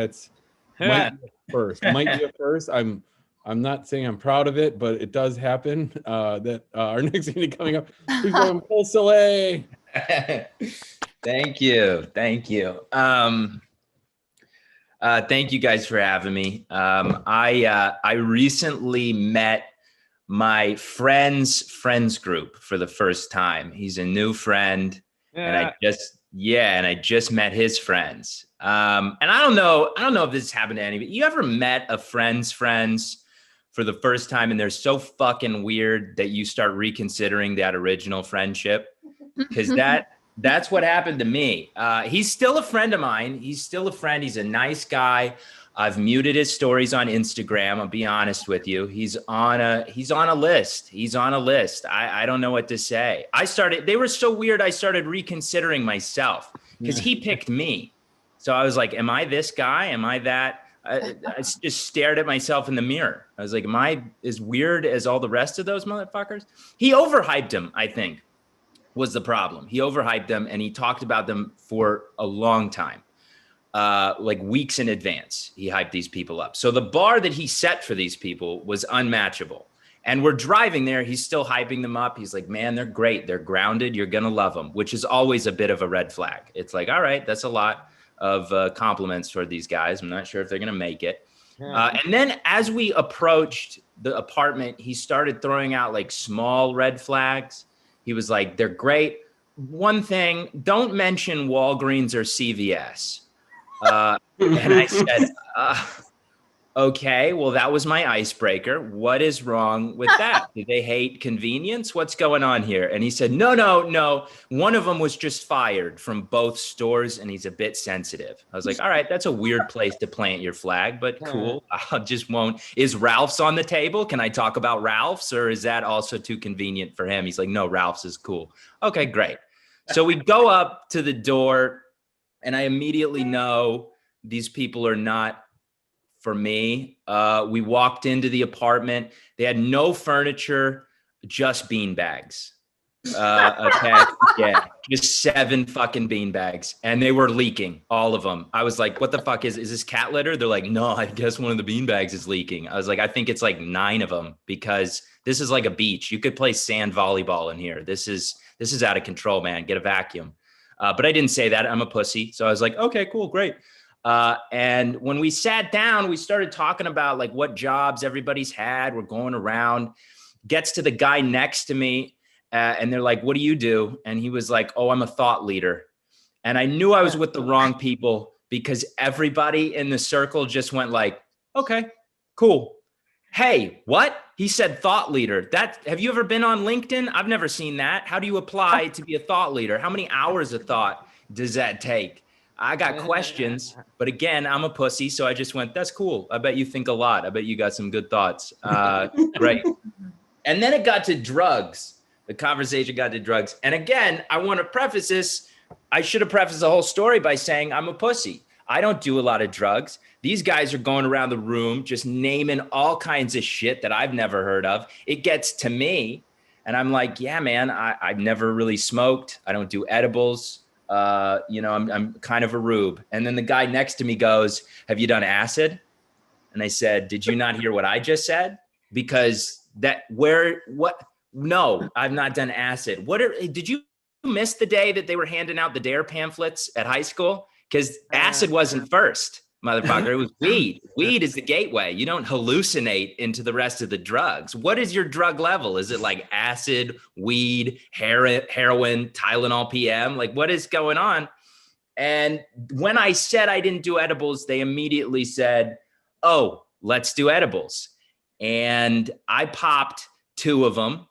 might be a first. Might be a first. I'm not saying I'm proud of it, but it does happen. That our next meeting coming up. Please welcome Cole Soleil. Thank you. Thank you guys for having me. I recently met my friend's group for the first time. He's a new friend, and I just met his friends. And I don't know if this has happened to anybody. You ever met a friend's friends for the first time and they're so fucking weird that you start reconsidering that original friendship? Because that's what happened to me. He's still a friend of mine. He's still a friend. He's a nice guy. I've muted his stories on Instagram. I'll be honest with you. He's on a list. He's on a list. I don't know what to say. They were so weird. I started reconsidering myself because he picked me. So I was like, am I this guy? Am I that? I just stared at myself in the mirror. I was like, am I as weird as all the rest of those motherfuckers? He overhyped him, I think, was the problem. He overhyped them and he talked about them for a long time. Like weeks in advance, he hyped these people up. So the bar that he set for these people was unmatchable. And we're driving there. He's still hyping them up. He's like, man, they're great. They're grounded. You're going to love them, which is always a bit of a red flag. It's like, all right, that's a lot of compliments for these guys. I'm not sure if they're going to make it. And then as we approached the apartment, he started throwing out like small red flags. He was like, they're great. One thing, don't mention Walgreens or CVS. And I said, okay, well, that was my icebreaker. What is wrong with that? Do they hate convenience? What's going on here? And he said, no. One of them was just fired from both stores and he's a bit sensitive. I was like, all right, that's a weird place to plant your flag, but cool. I just won't. Is Ralph's on the table? Can I talk about Ralph's or is that also too convenient for him? He's like, no, Ralph's is cool. Okay, great. So we go up to the door and I immediately know these people are not for me. We walked into the apartment. They had no furniture, just bean bags. Okay, yeah, just 7 fucking bean bags, and they were leaking, all of them. I was like, "What the fuck is this cat litter?" They're like, "No, I guess one of the bean bags is leaking." I was like, "I think it's like 9 of them because this is like a beach. You could play sand volleyball in here. This is out of control, man. Get a vacuum." But I didn't say that. I'm a pussy, so I was like, "Okay, cool, great." And when we sat down, we started talking about like what jobs everybody's had. We're going around. Gets to the guy next to me. And they're like, what do you do? And he was like, oh, I'm a thought leader. And I knew I was with the wrong people because everybody in the circle just went like, okay, cool. Hey, what? He said thought leader. Have you ever been on LinkedIn? I've never seen that. How do you apply to be a thought leader? How many hours of thought does that take? I got questions, but again, I'm a pussy. So I just went, that's cool. I bet you think a lot. I bet you got some good thoughts. Great. And then it got to drugs. The conversation got to drugs. And again, I want to preface this. I should have prefaced the whole story by saying I'm a pussy. I don't do a lot of drugs. These guys are going around the room just naming all kinds of shit that I've never heard of. It gets to me and I'm like, yeah, man, I've never really smoked. I don't do edibles. I'm kind of a rube. And then the guy next to me goes, have you done acid? And I said, did you not hear what I just said? Because no, I've not done acid. Did you miss the day that they were handing out the DARE pamphlets at high school? Because acid wasn't first, motherfucker. It was weed. Weed is the gateway. You don't hallucinate into the rest of the drugs. What is your drug level? Is it like acid, weed, heroin, Tylenol PM? Like what is going on? And when I said I didn't do edibles, they immediately said, oh, let's do edibles. And I popped 2 of them,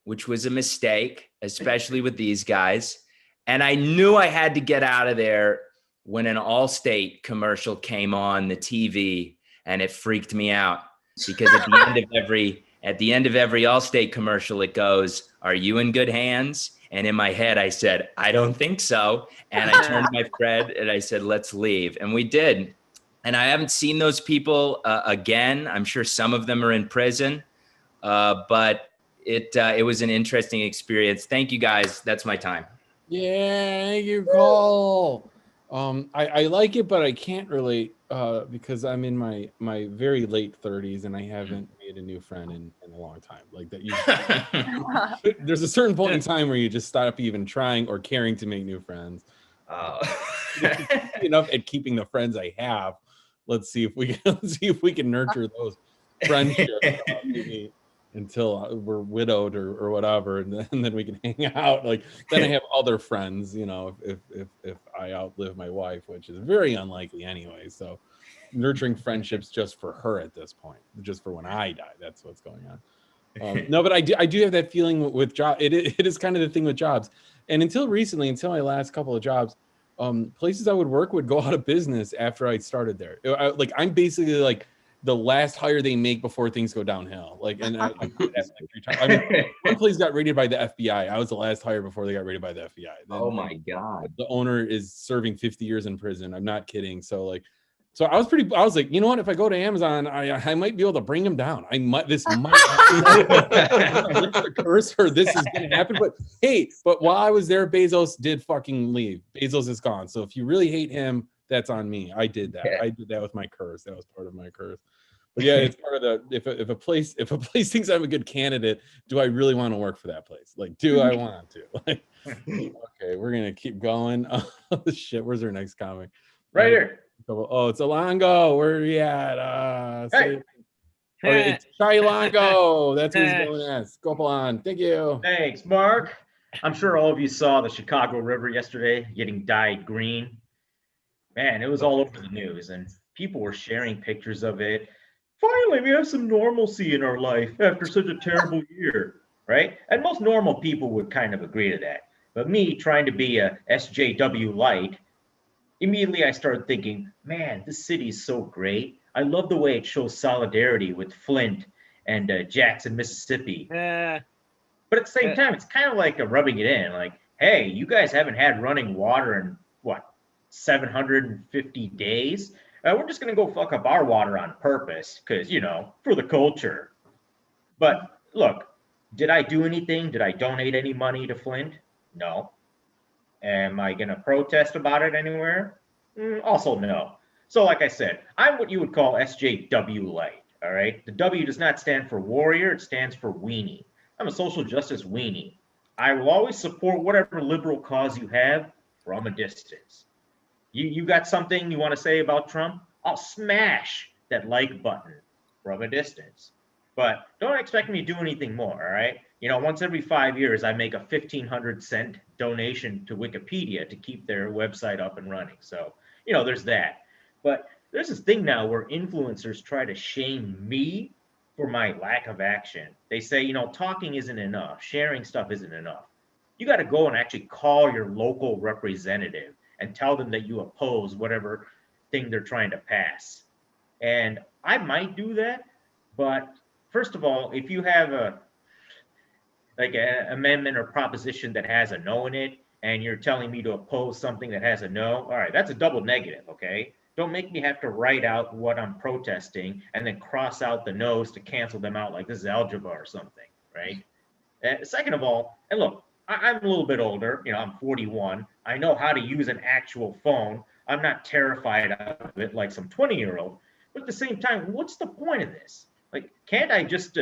which was a mistake, especially with these guys. And I knew I had to get out of there when an Allstate commercial came on the TV and it freaked me out because at the end of every Allstate commercial, it goes, are you in good hands? And in my head, I said, I don't think so. And I turned to my friend and I said, let's leave. And we did. And I haven't seen those people again. I'm sure some of them are in prison, but it was an interesting experience. Thank you guys. That's my time. Yeah, thank you, Cole. I like it, but I can't relate because I'm in my very late 30s and I haven't made a new friend in a long time. Like that, there's a certain point in time where you just stop even trying or caring to make new friends. Enough at keeping the friends I have. Let's see if we can nurture those friendships. Maybe until we're widowed or whatever, and then we can hang out. Like then I have other friends, if I outlive my wife, which is very unlikely anyway. So nurturing friendships just for her at this point, just for when I die. That's what's going on. No, but I do have that feeling with job. It is kind of the thing with jobs. And until recently, until my last couple of jobs, places I would work would go out of business after I started there. Like I'm basically like the last hire they make before things go downhill. Like, and I did that like 3 times. I mean, one place got raided by the FBI. I was the last hire before they got raided by the FBI. Then, Oh my God. the owner is serving 50 years in prison. I'm not kidding. So like, so I was like, you know what? If I go to Amazon, I might be able to bring him down. This might the curse or this is going to happen. But hey, but while I was there, Bezos did fucking leave. Bezos is gone. So if you really hate him, that's on me. I did that. Yeah. I did that with my curse. That was part of my curse. But yeah, it's part of the if a place thinks I'm a good candidate, do I really want to work for that place? Like, do I want to? Like, okay, we're gonna keep going. Oh shit, where's our next comic? Right here. Oh, it's Alongo. Where are you at? Hey. Okay, it's Chai Longo. That's who he's going as. Gopalon. Thank you. Thanks, Mark. I'm sure all of you saw the Chicago River yesterday getting dyed green. Man, it was all over the news, and people were sharing pictures of it. Finally, we have some normalcy in our life after such a terrible year, right? And most normal people would kind of agree to that. But me, trying to be a SJW light, immediately I started thinking, man, this city is so great. I love the way it shows solidarity with Flint and Jackson, Mississippi. But at the same time, it's kind of like rubbing it in. Like, hey, you guys haven't had running water in, what, 750 days? We're just going to go fuck up our water on purpose because, you know, for the culture. But look, did I do anything? Did I donate any money to Flint? No. Am I going to protest about it anywhere? Also, no. So like I said, I'm what you would call SJW light, all right? The W does not stand for warrior. It stands for weenie. I'm a social justice weenie. I will always support whatever liberal cause you have from a distance. You got something you want to say about Trump? I'll smash that like button from a distance. But don't expect me to do anything more, all right? You know, once every 5 years, I make a 1,500-cent donation to Wikipedia to keep their website up and running. So, you know, there's that. But there's this thing now where influencers try to shame me for my lack of action. They say, you know, talking isn't enough. Sharing stuff isn't enough. You got to go and actually call your local representative and tell them that you oppose whatever thing they're trying to pass. And I might do that, but first of all, if you have an amendment or proposition that has a no in it, and you're telling me to oppose something that has a no, all right, that's a double negative, okay? Don't make me have to write out what I'm protesting and then cross out the no's to cancel them out like this is algebra or something, right? Second of all, and look, I'm a little bit older, you know, I'm 41. I know how to use an actual phone. I'm not terrified of it like some 20-year-old. But at the same time, what's the point of this? Like, can't I just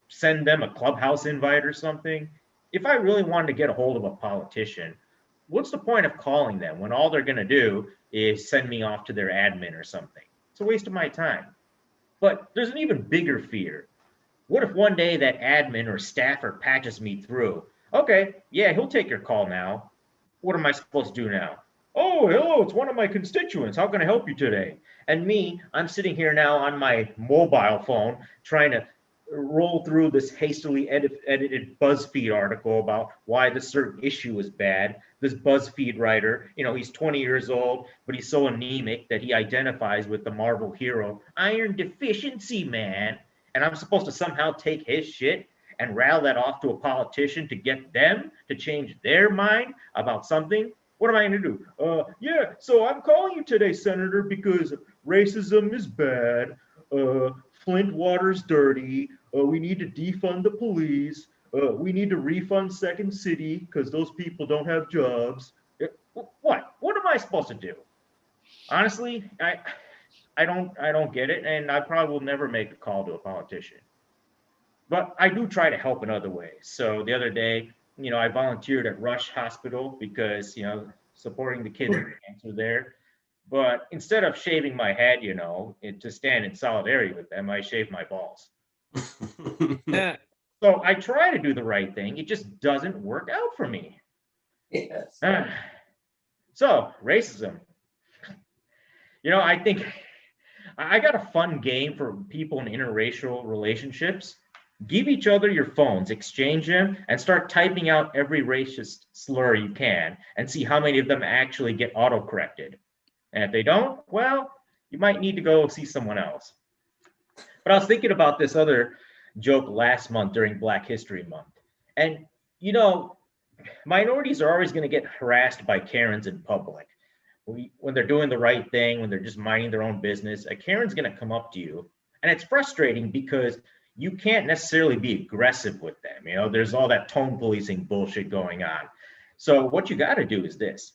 send them a Clubhouse invite or something? If I really wanted to get a hold of a politician, what's the point of calling them when all they're going to do is send me off to their admin or something? It's a waste of my time. But there's an even bigger fear. What if one day that admin or staffer patches me through? Okay, yeah, he'll take your call now. What am I supposed to do now? Oh, hello, it's one of my constituents. How can I help you today? And me, I'm sitting here now on my mobile phone trying to roll through this hastily edited BuzzFeed article about why this certain issue is bad. This BuzzFeed writer, you know, he's 20 years old, but he's so anemic that he identifies with the Marvel hero, Iron Deficiency Man. And I'm supposed to somehow take his shit and rattle that off to a politician to get them to change their mind about something? What am I going to do? Yeah, so I'm calling you today, Senator, because racism is bad. Flint water's dirty. We need to defund the police. We need to refund Second City because those people don't have jobs. What? What am I supposed to do? Honestly, I don't get it, and I probably will never make a call to a politician. But I do try to help in other ways. So the other day, you know, I volunteered at Rush Hospital because, you know, supporting the kids with cancer there. But instead of shaving my head, you know, to stand in solidarity with them, I shaved my balls. So I try to do the right thing. It just doesn't work out for me. Yes. So racism. You know, I think I got a fun game for people in interracial relationships. Give each other your phones, exchange them, and start typing out every racist slur you can and see how many of them actually get auto-corrected. And if they don't, well, you might need to go see someone else. But I was thinking about this other joke last month during Black History Month. And, you know, minorities are always going to get harassed by Karens in public. When they're doing the right thing, when they're just minding their own business, a Karen's going to come up to you. And it's frustrating because you can't necessarily be aggressive with them. You know, there's all that tone policing bullshit going on. So what you got to do is this.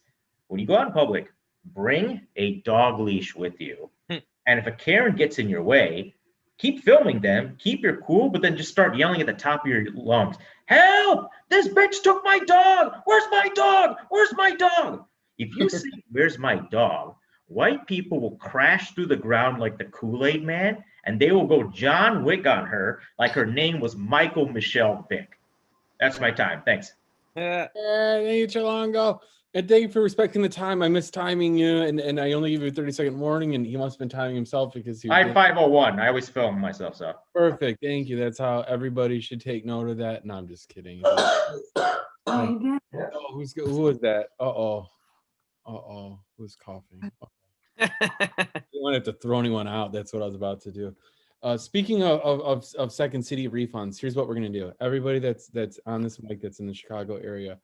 When you go out in public, bring a dog leash with you. And if a Karen gets in your way, keep filming them, keep your cool, but then just start yelling at the top of your lungs, help, this bitch took my dog. Where's my dog? Where's my dog? If you say, where's my dog? White people will crash through the ground like the Kool-Aid man, and they will go John Wick on her like her name was Michael Michelle Vick. That's my time. Thanks. Thank you, Chilongo. And thank you for respecting the time. I missed timing you, and I only gave you a 30-second warning, and he must have been timing himself because he was I 501. I always film myself, so. perfect. Thank you. That's how everybody should take note of that. No, I'm just kidding. Oh, who was that? Who's coughing? I don't have to throw anyone out. That's what I was about to do. Speaking of Second City refunds, here's what we're gonna do. Everybody that's on this mic that's in the Chicago area,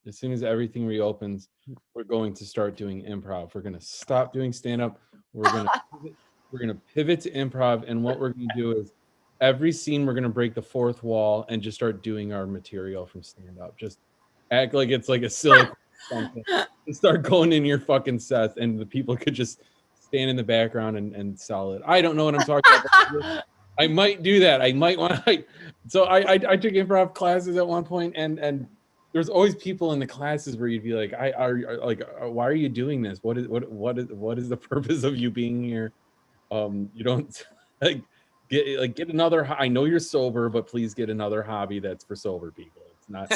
as soon as everything reopens, we're going to start doing improv. We're gonna stop doing stand-up. We're gonna pivot to improv, and what we're gonna do is every scene we're gonna break the fourth wall and just start doing our material from stand-up. Just act like it's like a silly something. Start going in your fucking sets, and the people could just stand in the background and sell it. I don't know what I'm talking about. I might do that. I might want to. So I took improv classes at one point, and there's always people in the classes where you'd be like, why are you doing this? What is the purpose of you being here? You don't get another. I know you're sober, but please get another hobby that's for sober people. It's not.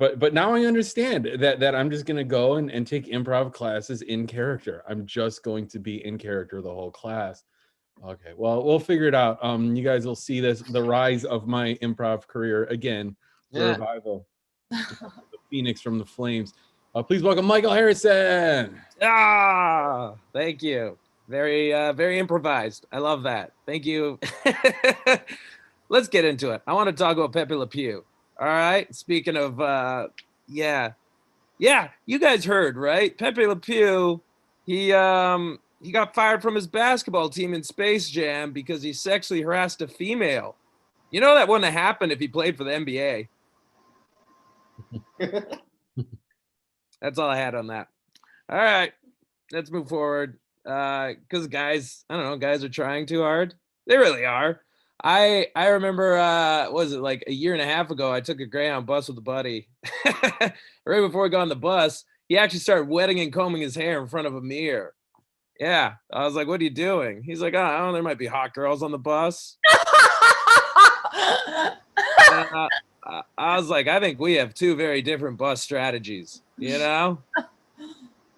But now I understand that I'm just gonna go and take improv classes in character. I'm just going to be in character the whole class. Okay, well, we'll figure it out. You guys will see the rise of my improv career again, the revival, the phoenix from the flames. Please welcome Michael Harrison. Thank you. Very improvised. I love that. Thank you. Let's get into it. I want to talk about Pepe Le Pew. All right. Speaking of, yeah, you guys heard, right? Pepe Le Pew, he got fired from his basketball team in Space Jam because he sexually harassed a female. You know that wouldn't have happened if he played for the NBA. That's all I had on that. All right, let's move forward. Because guys, I don't know, guys are trying too hard. They really are. I remember, was it like a year and a half ago, I took a Greyhound bus with a buddy. Right before we got on the bus, he actually started wetting and combing his hair in front of a mirror. Yeah, I was like, what are you doing? He's like, oh, I don't know, there might be hot girls on the bus. I was like, I think we have two very different bus strategies, you know?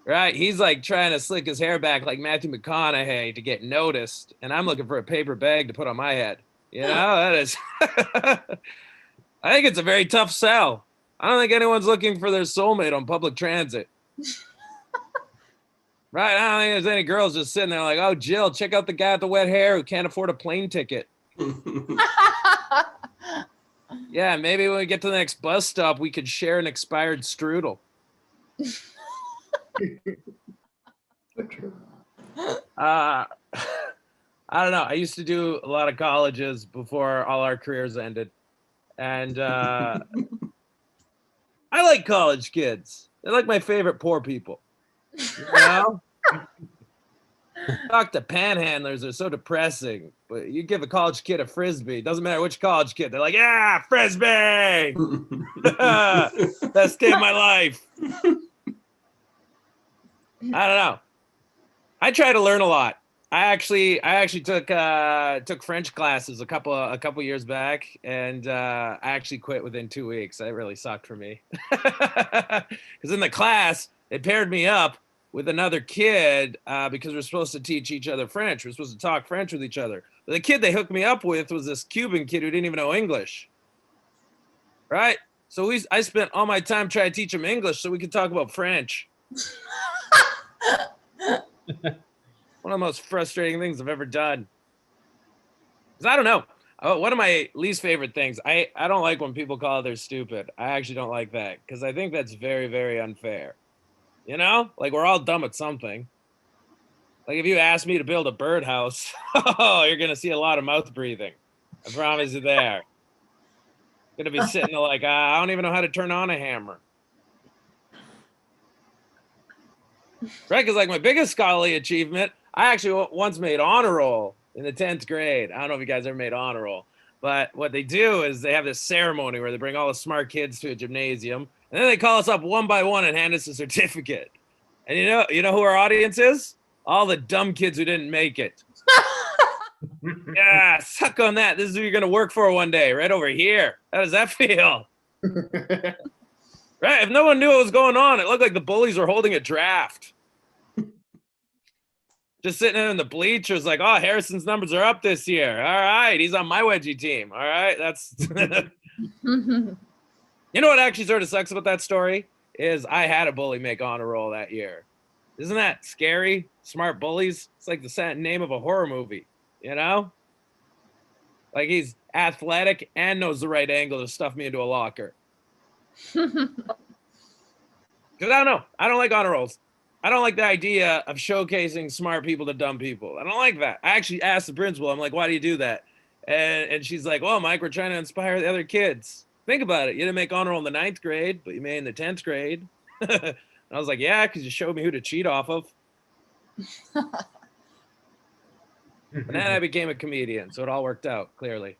Right? He's like trying to slick his hair back like Matthew McConaughey to get noticed. And I'm looking for a paper bag to put on my head. You know, that is, I think it's a very tough sell. I don't think anyone's looking for their soulmate on public transit. Right? I don't think there's any girls just sitting there like, oh, Jill, check out the guy with the wet hair who can't afford a plane ticket. Yeah, maybe when we get to the next bus stop, we could share an expired strudel. I don't know. I used to do a lot of colleges before all our careers ended. And I like college kids. They're like my favorite poor people. You know? Talk to panhandlers are so depressing. But you give a college kid a Frisbee, doesn't matter which college kid, they're like, yeah, Frisbee! Best day of my life. I don't know. I try to learn a lot. I actually took French classes a couple years back, and I actually quit within 2 weeks. That really sucked for me. Because in the class, it paired me up with another kid because we're supposed to teach each other French. We're supposed to talk French with each other. But the kid they hooked me up with was this Cuban kid who didn't even know English. Right? So I spent all my time trying to teach him English so we could talk about French. One of the most frustrating things I've ever done. Because I don't know. One of my least favorite things, I don't like when people call others stupid. I actually don't like that because I think that's very, very unfair. You know? Like, we're all dumb at something. Like, if you ask me to build a birdhouse, oh, you're going to see a lot of mouth breathing. I promise you there. Going to be sitting there like, I don't even know how to turn on a hammer. Right? Because, like, my biggest scholarly achievement, I actually once made honor roll in the 10th grade. I don't know if you guys ever made honor roll. But what they do is they have this ceremony where they bring all the smart kids to a gymnasium. And then they call us up one by one and hand us a certificate. And you know who our audience is? All the dumb kids who didn't make it. Yeah, suck on that. This is who you're going to work for one day, right over here. How does that feel? Right? If no one knew what was going on, it looked like the bullies were holding a draft. Just sitting there in the bleachers like, oh, Harrison's numbers are up this year. All right, he's on my wedgie team. All right, that's... You know what actually sort of sucks about that story? Is I had a bully make honor roll that year. Isn't that scary? Smart bullies. It's like the name of a horror movie, you know? Like, he's athletic and knows the right angle to stuff me into a locker. Because I don't know. I don't like honor rolls. I don't like the idea of showcasing smart people to dumb people. I don't like that. I actually asked the principal, I'm like, why do you do that? And she's like, well, Mike, we're trying to inspire the other kids. Think about it. You didn't make honor roll in the 9th grade, but you made in the 10th grade. And I was like, yeah, because you showed me who to cheat off of. And then I became a comedian, so it all worked out, clearly.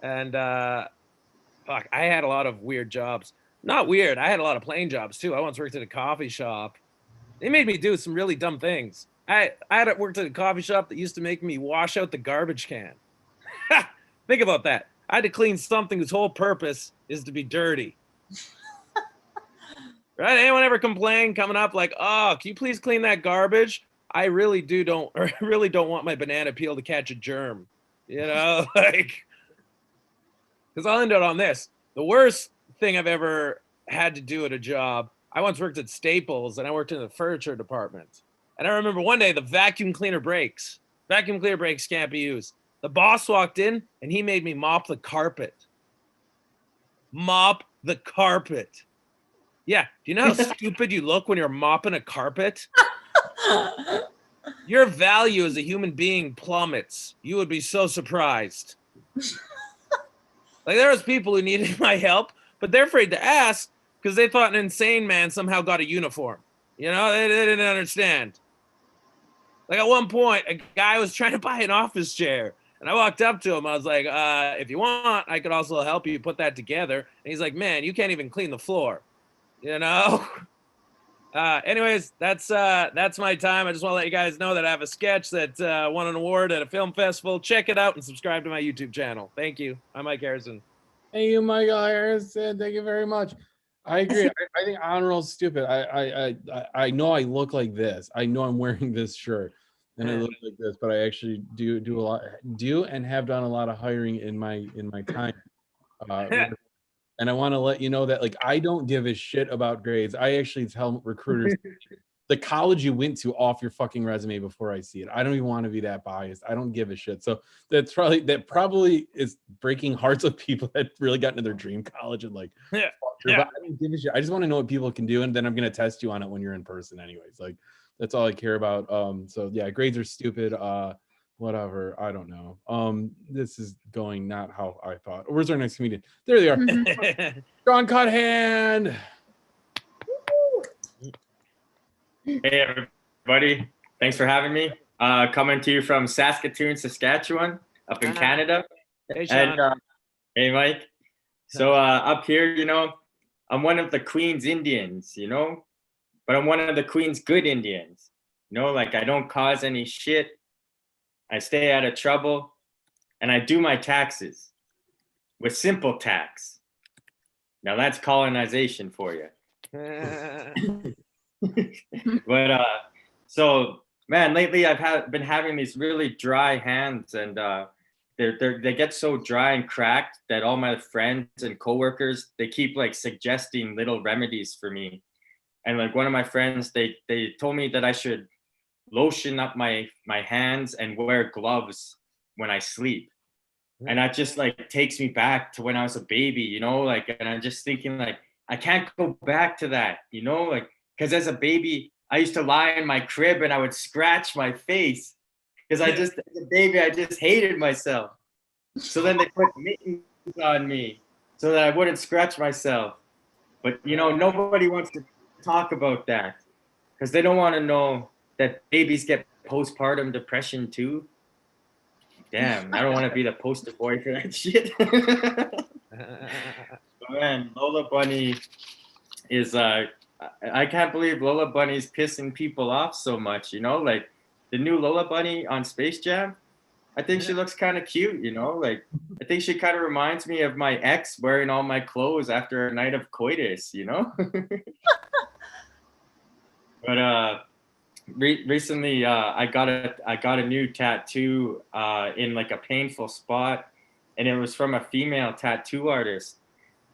And fuck, I had a lot of weird jobs. Not weird. I had a lot of plain jobs, too. I once worked at a coffee shop. They made me do some really dumb things. I had worked at a coffee shop that used to make me wash out the garbage can. Think about that. I had to clean something whose whole purpose is to be dirty. Right? Anyone ever complain coming up like, oh, can you please clean that garbage? I really don't want my banana peel to catch a germ. You know, like, because I'll end it on this. The worst thing I've ever had to do at a job, I once worked at Staples and I worked in the furniture department. And I remember one day the vacuum cleaner breaks. Vacuum cleaner breaks can't be used. The boss walked in and he made me mop the carpet. Mop the carpet. Yeah. Do you know how stupid you look when you're mopping a carpet? Your value as a human being plummets. You would be so surprised. Like, there was people who needed my help, but they're afraid to ask because they thought an insane man somehow got a uniform. You know, they didn't understand. Like, at one point, a guy was trying to buy an office chair. And I walked up to him. I was like, if you want, I could also help you put that together. And he's like, man, you can't even clean the floor. You know? Anyways, that's my time. I just want to let you guys know that I have a sketch that won an award at a film festival. Check it out and subscribe to my YouTube channel. Thank you. I'm Mike Harrison. Hey, you, Michael Harrison. Thank you very much. I agree. I think honor roll is stupid. I know I look like this. I know I'm wearing this shirt. And I look like this, but I actually do a lot, and have done a lot of hiring in my time. And I want to let you know that, like, I don't give a shit about grades. I actually tell recruiters the college you went to off your fucking resume before I see it. I don't even want to be that biased. I don't give a shit. So that probably is breaking hearts of people that really got into their dream college and like, yeah. But I don't give a shit. I just want to know what people can do, and then I'm gonna test you on it when you're in person, anyways. Like, that's all I care about. So yeah, grades are stupid. Whatever. I don't know. This is going not how I thought. Where's our next comedian? There they are. John Cuthand. Hey everybody. Thanks for having me. Coming to you from Saskatoon, Saskatchewan, up in Canada. Hey, Sean. And, hey Mike. So up here, you know, I'm one of the Queen's Indians, you know, but I'm one of the Queen's good Indians. You know, like, I don't cause any shit. I stay out of trouble, and I do my taxes with simple tax. Now that's colonization for you. But so man, lately I've been having these really dry hands, and they get so dry and cracked that all my friends and coworkers, they keep like suggesting little remedies for me. And like one of my friends, they told me that I should lotion up my hands and wear gloves when I sleep. And that just like takes me back to when I was a baby, you know, like, and I'm just thinking like, I can't go back to that, you know, like, because as a baby, I used to lie in my crib and I would scratch my face because as a baby, I just hated myself. So then they put mittens on me so that I wouldn't scratch myself. But, you know, nobody wants to talk about that because they don't want to know that babies get postpartum depression too. Damn, I don't want to be the poster boy for that shit. Man, Lola Bunny is I can't believe Lola Bunny's pissing people off so much, you know, like the new Lola Bunny on Space Jam. I think she looks kind of cute, you know, like I think she kind of reminds me of my ex wearing all my clothes after a night of coitus, you know. But recently I got a new tattoo in like a painful spot, and it was from a female tattoo artist.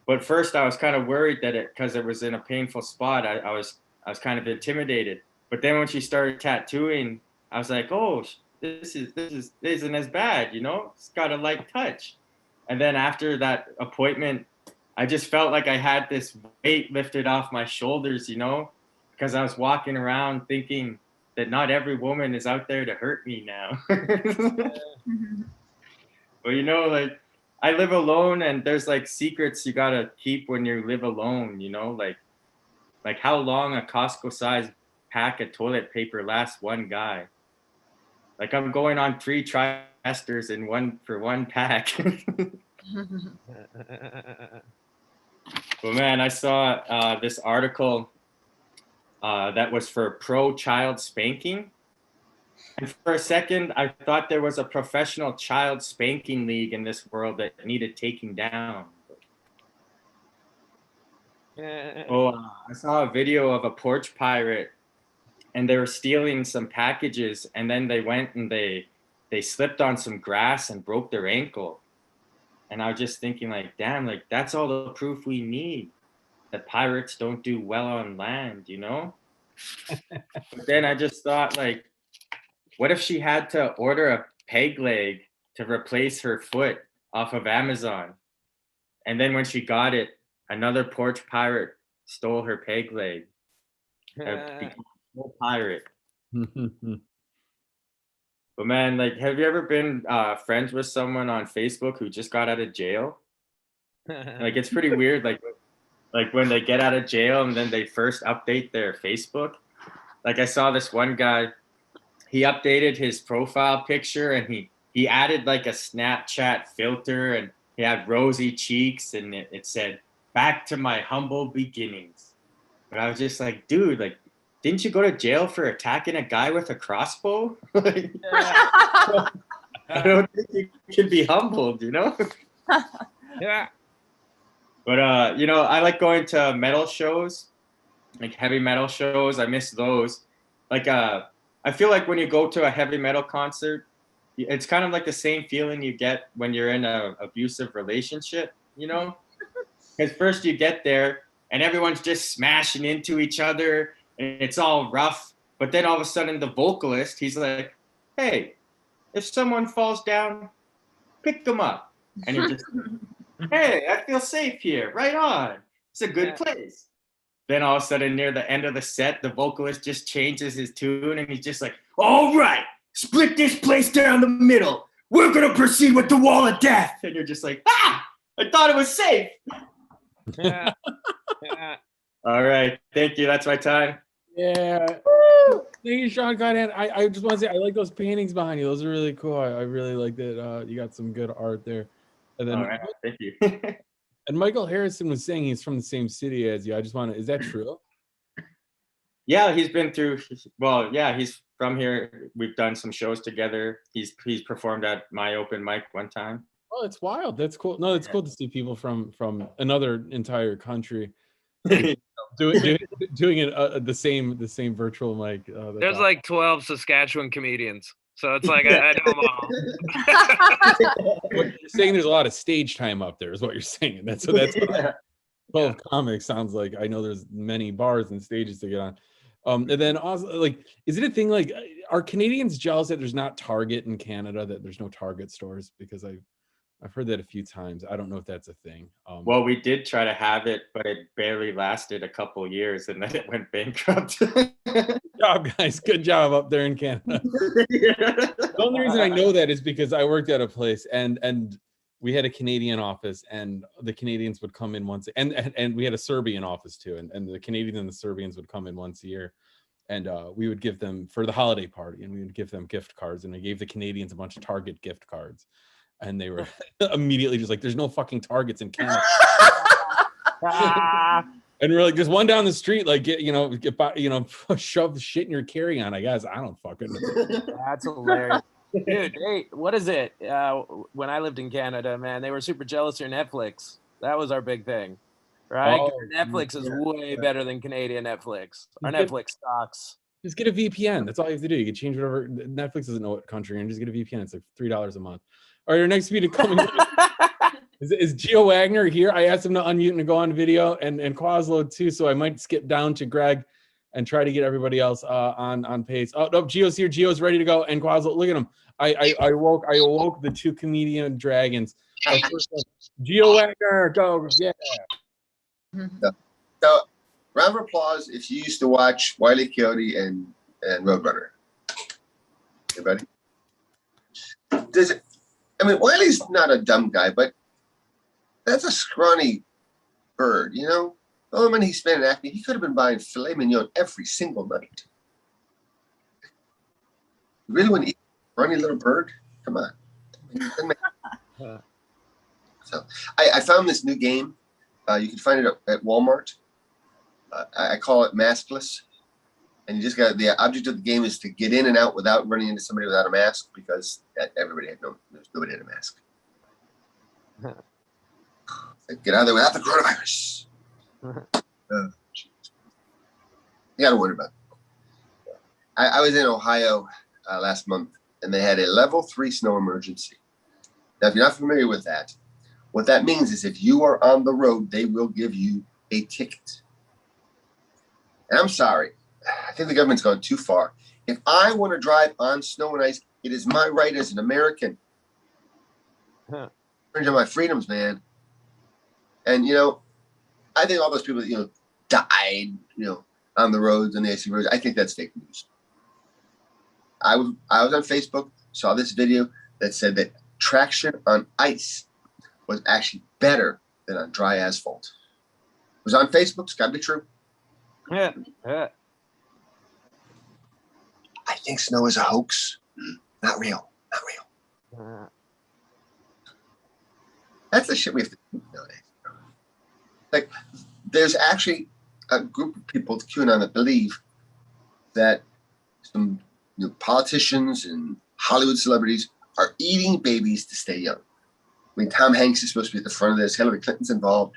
But first I was kind of worried that because it was in a painful spot, I was kind of intimidated. But then when she started tattooing, I was like, oh, this isn't as bad, you know, it's got a light touch. And then after that appointment, I just felt like I had this weight lifted off my shoulders, you know, because I was walking around thinking that not every woman is out there to hurt me now. But you know, like I live alone, and there's like secrets you gotta keep when you live alone, you know, like how long a Costco-sized pack of toilet paper lasts one guy. Like I'm going on 3 trimesters in one pack. But man, I saw this article that was for pro-child spanking. And for a second, I thought there was a professional child spanking league in this world that needed taking down. I saw a video of a porch pirate, and they were stealing some packages, and then they went and they slipped on some grass and broke their ankle. And I was just thinking like, damn, like that's all the proof we need that pirates don't do well on land, you know? But then I just thought like, what if she had to order a peg leg to replace her foot off of Amazon? And then when she got it, another porch pirate stole her peg leg. Became a pirate. But man, like, have you ever been friends with someone on Facebook who just got out of jail? Like, it's pretty weird. Like when they get out of jail and then they first update their Facebook. Like I saw this one guy, he updated his profile picture and he added like a Snapchat filter, and he had rosy cheeks, and it said, "Back to my humble beginnings." But I was just like, dude, like, didn't you go to jail for attacking a guy with a crossbow? I don't think you can be humbled, you know? Yeah. But you know, I like going to metal shows, like heavy metal shows. I miss those. Like I feel like when you go to a heavy metal concert, it's kind of like the same feeling you get when you're in an abusive relationship, you know? Because first you get there and everyone's just smashing into each other and it's all rough. But then all of a sudden the vocalist, he's like, hey, if someone falls down, pick them up. And you're just, hey, I feel safe here. Right on. It's a good place. Then all of a sudden near the end of the set, the vocalist just changes his tune and he's just like, all right, split this place down the middle. We're going to proceed with the wall of death. And you're just like, ah, I thought it was safe. Yeah. All right. Thank you. That's my time. Yeah. Thank you, Sean Conant. I just want to say, I like those paintings behind you. Those are really cool. I really like that. You got some good art there. And then, All right. Thank you. and Michael Harrison was saying he's from the same city as you. I just want to, is that true? Yeah, he's been through, well, yeah, he's from here. We've done some shows together. He's performed at my open mic one time. Oh, it's wild. That's cool. No, it's cool to see people from another entire country. doing it the same virtual mic. That's There's awesome. like 12 Saskatchewan comedians. So it's like I know them all. What you're saying, there's a lot of stage time up there, is what you're saying. That's what 12 comics sounds like. I know there's many bars and stages to get on. And then also, like, is it a thing, like, are Canadians jealous that there's not Target in Canada, that there's no Target stores? Because I've heard that a few times. I don't know if that's a thing. Well, we did try to have it, but it barely lasted a couple years, and then it went bankrupt. Good job, guys. Good job up there in Canada. The only reason I know that is because I worked at a place and we had a Canadian office, and the Canadians would come in once, and we had a Serbian office too, and the Canadians and the Serbians would come in once a year, and we would give them for the holiday party, and we would give them gift cards, and I gave the Canadians a bunch of Target gift cards, and they were immediately just like, "There's no fucking Targets in Canada." And we're like, "There's one down the street, like shove the shit in your carry-on." I guess I don't fucking know. That's hilarious. Dude, hey, what is it? When I lived in Canada, man, they were super jealous of your Netflix. That was our big thing, right? Oh, Netflix is way better than Canadian Netflix. Our Netflix sucks. Just get a VPN. That's all you have to do. You can change whatever. Netflix doesn't know what country you're in. Just get a VPN. It's like $3 a month. All right, your next meeting coming. Is Gio Wagner here? I asked him to unmute and to go on video, and Quaslo too. So I might skip down to Greg and try to get everybody else on pace. Oh no, Gio's here. Gio's ready to go. And Quaslo, look at him. I awoke the two comedian dragons. First one, Gio Wagner, go, yeah. So, round of applause if you used to watch Wile E. Coyote and Roadrunner. Everybody? Wiley's not a dumb guy, but that's a scrawny bird, you know? The only money he spent in acting, he could have been buying filet mignon every single night. You really want to eat a scrawny little bird? Come on. So I found this new game. You can find it at Walmart. I call it Maskless. And you just got, the object of the game is to get in and out without running into somebody without a mask, because nobody had a mask. Get out of there without the coronavirus. You gotta worry about it. I was in Ohio last month, and they had a level 3 snow emergency. Now, if you're not familiar with that, what that means is if you are on the road, they will give you a ticket. And I'm sorry, I think the government's gone too far. If I want to drive on snow and ice, it is my right as an American. Infringe on my freedoms, man. And, you know, I think all those people that, died, on the roads and the icy roads, I think that's fake news. I was on Facebook, saw this video that said that traction on ice was actually better than on dry asphalt. It was on Facebook. It's got to be true. Yeah. I think snow is a hoax. Not real. That's the shit we have to do nowadays. Like, there's actually a group of people, QAnon, that believe that some politicians and Hollywood celebrities are eating babies to stay young. I mean, Tom Hanks is supposed to be at the front of this. Hillary Clinton's involved,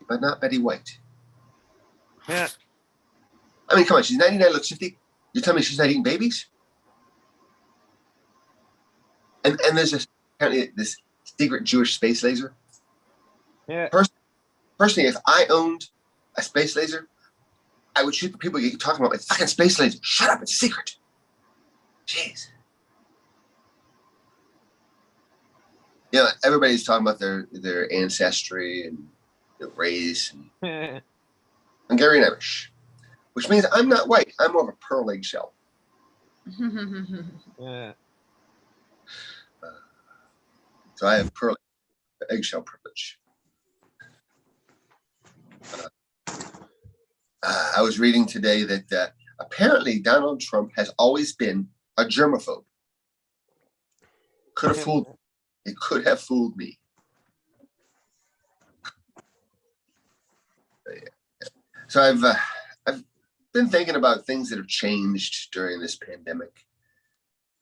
but not Betty White. Yeah. I mean, come on, she's 99, looks 50. You're telling me she's not eating babies? And there's apparently this secret Jewish space laser. Yeah. Personally, if I owned a space laser, I would shoot the people you're talking about. It's fucking space laser. Shut up, it's a secret. Jeez. Everybody's talking about their ancestry and their race and Hungarian Irish, which means I'm not white. I'm more of a pearl eggshell. Yeah. So I have pearl eggshell privilege. I was reading today that apparently Donald Trump has always been a germaphobe. Could have fooled me. It could have fooled me. So I've been thinking about things that have changed during this pandemic.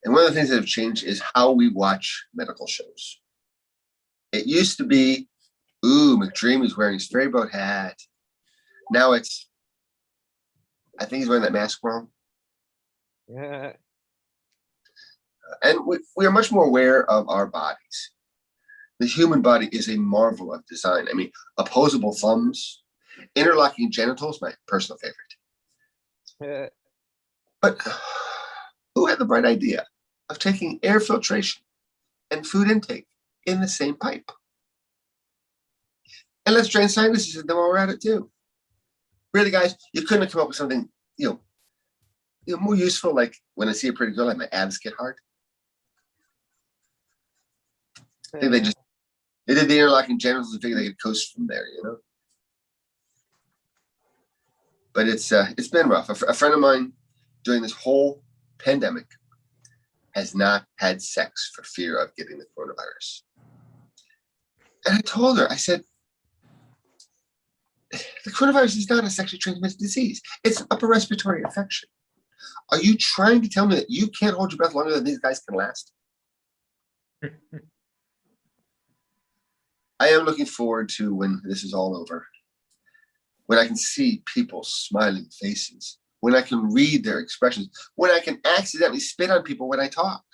And one of the things that have changed is how we watch medical shows. It used to be, ooh, McDream is wearing his ferryboat hat. Now it's, I think he's wearing that mask wrong. Yeah. And we are much more aware of our bodies. The human body is a marvel of design. I mean, opposable thumbs, interlocking genitals, my personal favorite. But who had the bright idea of taking air filtration and food intake in the same pipe? And let's drain sinuses in them while we're at it too. Really, guys, you couldn't have come up with something, more useful. Like when I see a pretty girl, like my abs get hard. I think they did the interlocking genitals and figured they could coast from there, But it's been rough. A friend of mine during this whole pandemic has not had sex for fear of getting the coronavirus. And I told her, I said, the coronavirus is not a sexually transmitted disease. It's an upper respiratory infection. Are you trying to tell me that you can't hold your breath longer than these guys can last? I am looking forward to when this is all over, when I can see people's smiling faces, when I can read their expressions, when I can accidentally spit on people when I talk.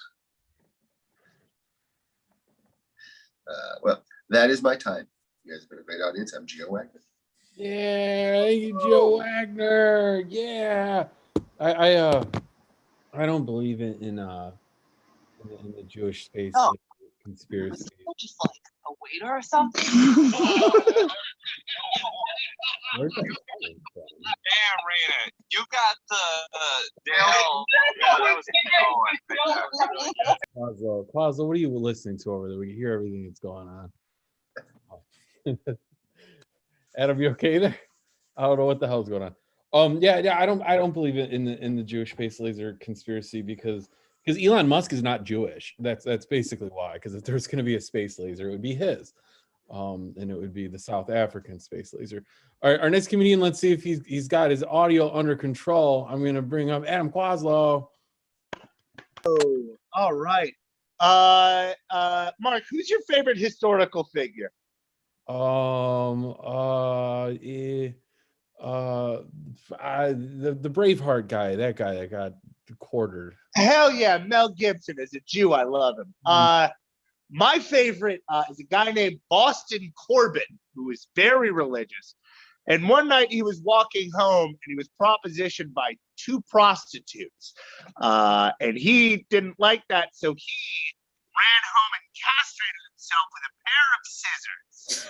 Well, that is my time. You guys have been a great audience. I'm Gio Wagner. Yeah, thank you, Joe Wagner. Yeah, I don't believe in the Jewish space conspiracy. Just like a waiter or something. Where's that Damn, Rena, you got the hell. Cosmo, what are you listening to over there? We can hear everything that's going on. Adam, you okay there? I don't know what the hell's going on. Yeah, I don't believe in the Jewish space laser conspiracy because Elon Musk is not Jewish. That's basically why. Because if there's going to be a space laser, it would be his, and it would be the South African space laser. All right, our next comedian. Let's see if he's got his audio under control. I'm going to bring up Adam Quaslow. Oh, all right. Mark, who's your favorite historical figure? The Braveheart guy, that guy that got quartered. Hell yeah, Mel Gibson. As a Jew, I love him. My favorite is a guy named Boston Corbin, who is very religious. And one night he was walking home and he was propositioned by two prostitutes. And he didn't like that, so he ran home and castrated himself with a pair of scissors.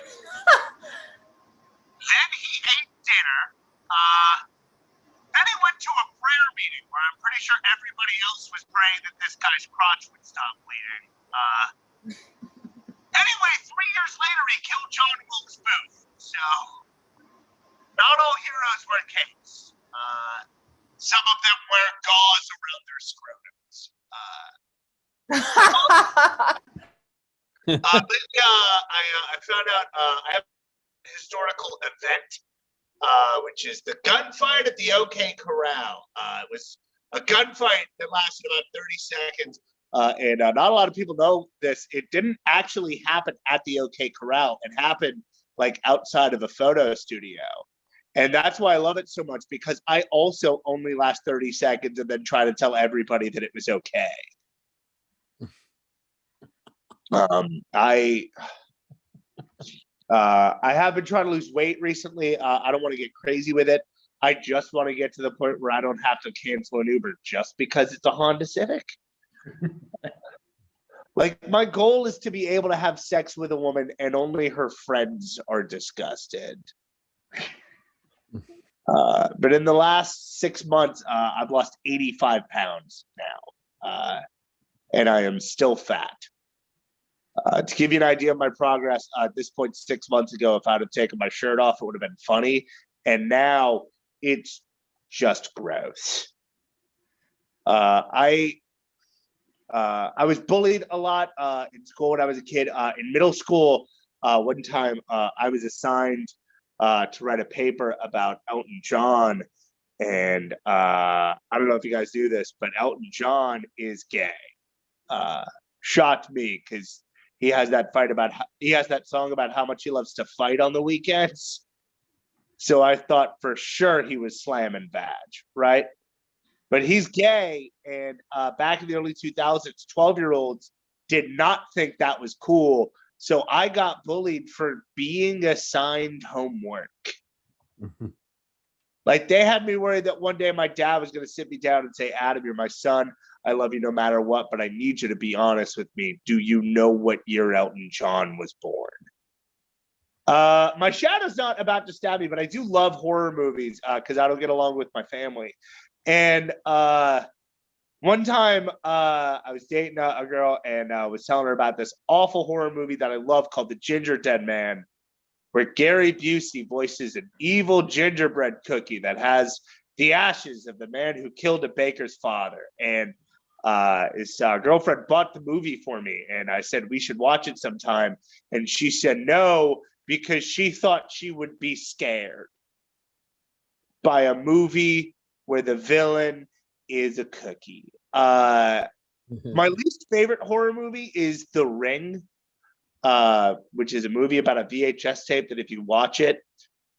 Then he ate dinner. Then he went to a prayer meeting where I'm pretty sure everybody else was praying that this guy's crotch would stop bleeding. Anyway, 3 years later, he killed John Wilkes Booth. So, not all heroes wear capes. Some of them wear gauze around their scrotums. I found out I have a historical event, which is the gunfight at the OK Corral. It was a gunfight that lasted about 30 seconds. And not a lot of people know this. It didn't actually happen at the OK Corral. It happened like outside of a photo studio. And that's why I love it so much, because I also only last 30 seconds and then try to tell everybody that it was okay. I have been trying to lose weight recently. I don't want to get crazy with it. I just want to get to the point where I don't have to cancel an Uber just because it's a Honda Civic. Like, my goal is to be able to have sex with a woman and only her friends are disgusted. But in the last 6 months, I've lost 85 pounds now. And I am still fat. To give you an idea of my progress, at this point 6 months ago, if I'd have taken my shirt off, it would have been funny. And now it's just gross. I was bullied a lot in school when I was a kid. In middle school, one time I was assigned to write a paper about Elton John. And I don't know if you guys do this, but Elton John is gay. Shocked me because he has that song about how much he loves to fight on the weekends. So I thought for sure he was slamming Vag, right? But he's gay, and back in the early 2000s, 12-year-olds did not think that was cool. So I got bullied for being assigned homework. Like, they had me worried that one day my dad was going to sit me down and say, Adam, you're my son. I love you no matter what, but I need you to be honest with me. Do you know what year Elton John was born? My shadow's not about to stab me, but I do love horror movies because I don't get along with my family. And one time I was dating a girl and was telling her about this awful horror movie that I love called The Ginger Dead Man, where Gary Busey voices an evil gingerbread cookie that has the ashes of the man who killed a baker's father. And his girlfriend bought the movie for me, and I said we should watch it sometime. And she said no, because she thought she would be scared by a movie where the villain is a cookie. My least favorite horror movie is The Ring, which is a movie about a VHS tape that if you watch it,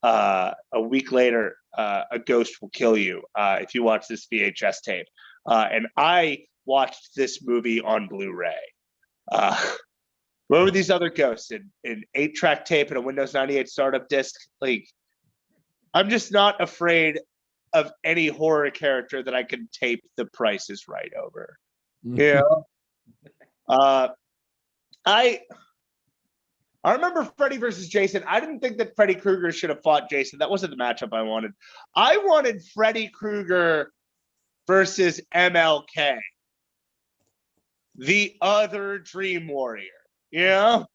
a week later, a ghost will kill you if you watch this VHS tape. And I watched this movie on Blu-ray. Where were these other ghosts? In 8-track tape and a Windows 98 startup disc? Like, I'm just not afraid of any horror character that I can tape The Price is Right over. You know? I remember Freddy versus Jason. I didn't think that Freddy Krueger should have fought Jason. That wasn't the matchup I wanted. I wanted Freddy Krueger versus MLK, the other Dream Warrior. You know?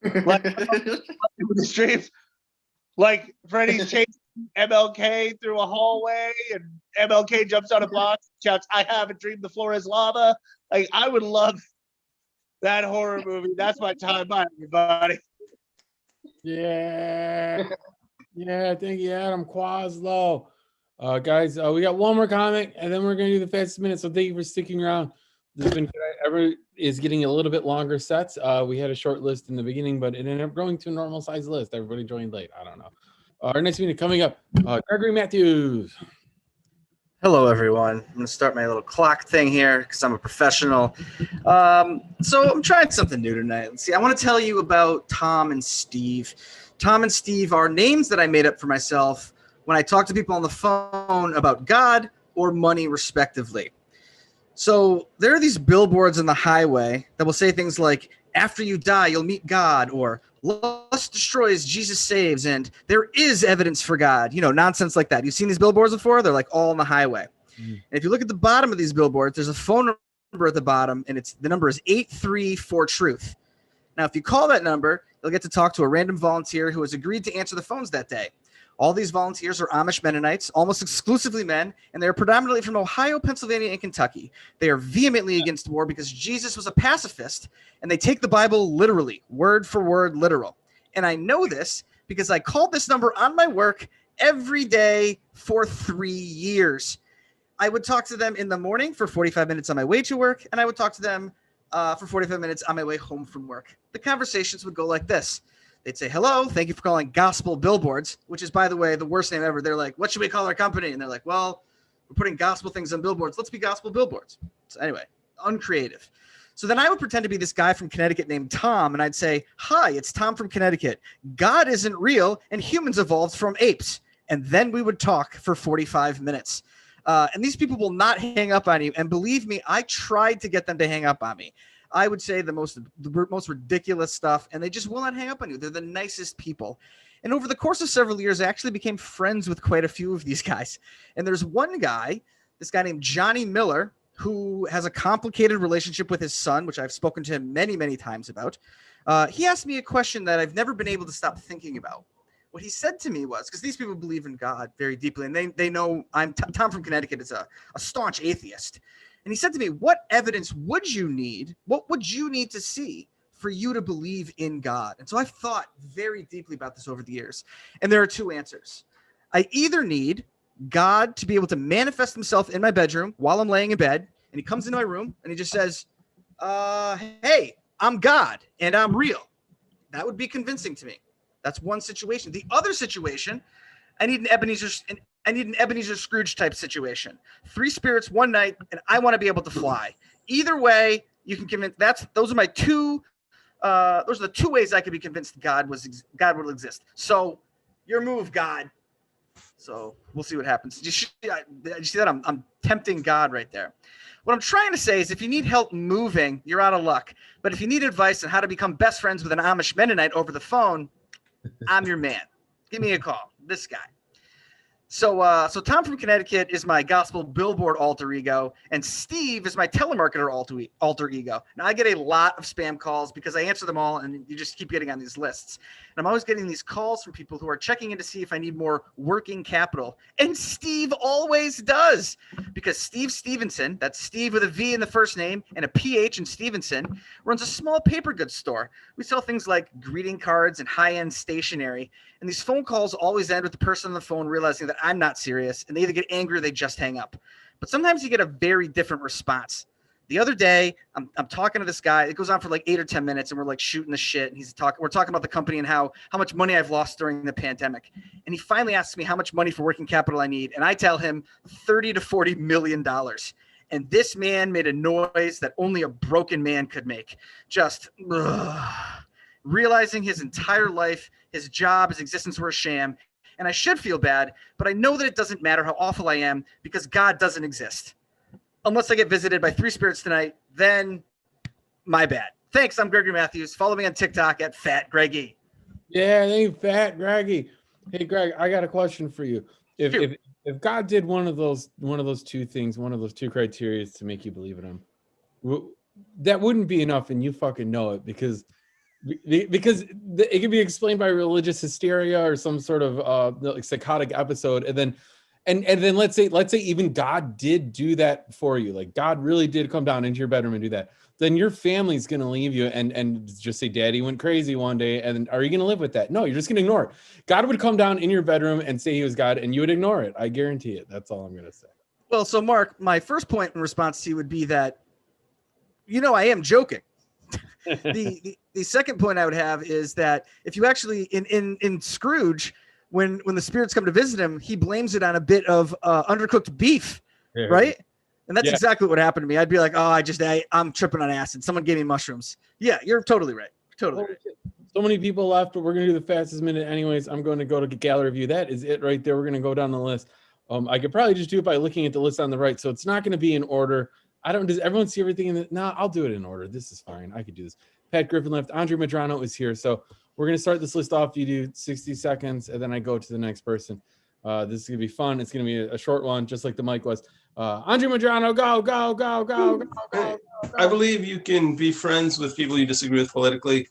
Like, the dreams, like Freddy's chasing MLK through a hallway and MLK jumps on a box, shouts, I have a dream the floor is lava. Like, I would love that horror movie. That's my time. Bye, everybody. Yeah. Yeah, thank you, Adam Quaslow. Guys, we got one more comic, and then we're going to do the fastest minute. So thank you for sticking around. This has been ever is getting a little bit longer sets. We had a short list in the beginning, but it ended up growing to a normal size list. Everybody joined late. I don't know. Our next meeting coming up, Gregory Matthews. Hello, everyone. I'm going to start my little clock thing here because I'm a professional. So I'm trying something new tonight. Let's see. I want to tell you about Tom and Steve. Tom and Steve are names that I made up for myself when I talk to people on the phone about God or money, respectively. So there are these billboards on the highway that will say things like, after you die, you'll meet God, or lust destroys, Jesus saves, and there is evidence for God. You know, nonsense like that. You've seen these billboards before? They're like all on the highway. And if you look at the bottom of these billboards, there's a phone number at the bottom, and the number is 834-TRUTH. Now, if you call that number, you'll get to talk to a random volunteer who has agreed to answer the phones that day. All these volunteers are Amish Mennonites, almost exclusively men, and they're predominantly from Ohio, Pennsylvania, and Kentucky. They are vehemently against war because Jesus was a pacifist, and they take the Bible literally, word for word literal. And I know this because I called this number on my work every day for 3 years. I would talk to them in the morning for 45 minutes on my way to work, and I would talk to them for 45 minutes on my way home from work. The conversations would go like this. They'd say, hello, thank you for calling Gospel Billboards, which is, by the way, the worst name ever. They're like, what should we call our company? And they're like, well, we're putting gospel things on billboards. Let's be Gospel Billboards. So anyway, uncreative. So then I would pretend to be this guy from Connecticut named Tom, and I'd say, hi, it's Tom from Connecticut. God isn't real, and humans evolved from apes. And then we would talk for 45 minutes. And these people will not hang up on you. And believe me, I tried to get them to hang up on me. I would say the most ridiculous stuff, and they just will not hang up on you. They're the nicest people. And over the course of several years, I actually became friends with quite a few of these guys. And there's one guy, this guy named Johnny Miller, who has a complicated relationship with his son, which I've spoken to him many, many times about. He asked me a question that I've never been able to stop thinking about. What he said to me was, because these people believe in God very deeply, and they know Tom from Connecticut is a staunch atheist. And he said to me, what evidence would you need? What would you need to see for you to believe in God? And so I've thought very deeply about this over the years. And there are two answers. I either need God to be able to manifest himself in my bedroom while I'm laying in bed. And he comes into my room and he just says, hey, I'm God and I'm real. That would be convincing to me. That's one situation. The other situation, I need an Ebenezer Scrooge type situation. 3 spirits one night, and I want to be able to fly. Either way, you can convince. Those are my two. Those are the 2 ways I could be convinced God will exist. So, your move, God. So we'll see what happens. Did you see that? I'm tempting God right there. What I'm trying to say is, if you need help moving, you're out of luck. But if you need advice on how to become best friends with an Amish Mennonite over the phone, I'm your man. Give me a call. This guy. So Tom from Connecticut is my gospel billboard alter ego, and Steve is my telemarketer alter ego. Now, I get a lot of spam calls because I answer them all, and you just keep getting on these lists. And I'm always getting these calls from people who are checking in to see if I need more working capital. And Steve always does, because Steve Stevenson, that's Steve with a V in the first name and a PH in Stevenson, runs a small paper goods store. We sell things like greeting cards and high-end stationery. And these phone calls always end with the person on the phone realizing that I'm not serious, and they either get angry or they just hang up. But sometimes you get a very different response. The other day, I'm talking to this guy. It goes on for like 8 or 10 minutes, and we're like shooting the shit. And we're talking about the company and how much money I've lost during the pandemic. And he finally asks me how much money for working capital I need, and I tell him $30 to $40 million. And this man made a noise that only a broken man could make. Just realizing his entire life, his job, his existence were a sham. And I should feel bad, but I know that it doesn't matter how awful I am because God doesn't exist. Unless I get visited by 3 spirits tonight, then my bad. Thanks, I'm Gregory Matthews. Follow me on TikTok at Fat Greggy. Yeah, they Fat Greggy. Hey, Greg, I got a question for you. If God did one of those 2 things, one of those 2 criteria to make you believe in him, that wouldn't be enough, and you fucking know it, because it can be explained by religious hysteria or some sort of like psychotic episode, and then let's say even God did do that for you, like God really did come down into your bedroom and do that, then your family's gonna leave you and just say Daddy went crazy one day, and are you gonna live with that? No, you're just gonna ignore it. God would come down in your bedroom and say he was God, and you would ignore it. I guarantee it. That's all I'm gonna say. Well, so Mark, my first point in response to you would be that, I am joking. The second point I would have is that if you actually in Scrooge, when the spirits come to visit him, he blames it on a bit of undercooked beef, right? And that's exactly what happened to me. I'd be like, oh, I'm tripping on acid. Someone gave me mushrooms. Yeah, you're totally right. Totally right. So many people left, but we're gonna do the fastest minute anyways. I'm going to go to gallery view. That is it right there. We're gonna go down the list. I could probably just do it by looking at the list on the right. So it's not gonna be in order. Does everyone see everything no, I'll do it in order. This is fine. I could do this. Pat Griffin left. Andre Madrano is here. So we're going to start this list off. You do 60 seconds, and then I go to the next person. This is going to be fun. It's going to be a short one, just like the mic was. Andre Madrano, go. I believe you can be friends with people you disagree with politically.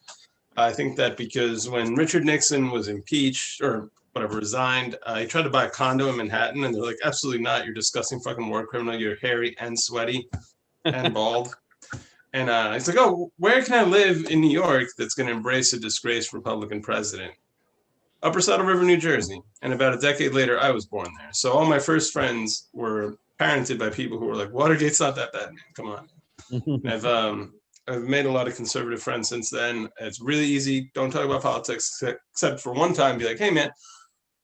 I think that because when Richard Nixon was impeached or whatever, resigned, he tried to buy a condo in Manhattan, and they're like, absolutely not. You're a disgusting fucking war criminal. You're hairy and sweaty and bald. And he's like, oh, where can I live in New York that's going to embrace a disgraced Republican president? Upper Saddle River, New Jersey. And about a decade later, I was born there. So all my first friends were parented by people who were like, Watergate's not that bad, man. Come on. I've made a lot of conservative friends since then. It's really easy. Don't talk about politics, except for one time, be like, hey, man,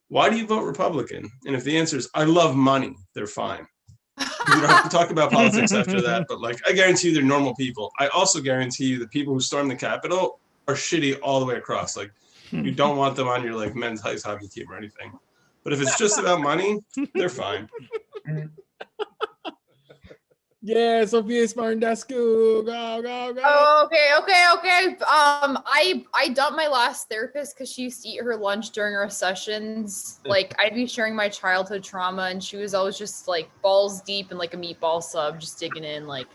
why do you vote Republican? And if the answer is, I love money, they're fine. You don't have to talk about politics after that, but like, I guarantee you they're normal people. I also guarantee you the people who stormed the Capitol are shitty all the way across. Like, you don't want them on your like men's ice hockey team or anything. But if it's just about money, they're fine. Yeah, Sophia Smartindescu, go. Oh, okay. I dumped my last therapist because she used to eat her lunch during our sessions. Like, I'd be sharing my childhood trauma, and she was always just like balls deep in like a meatball sub, just digging in. Like,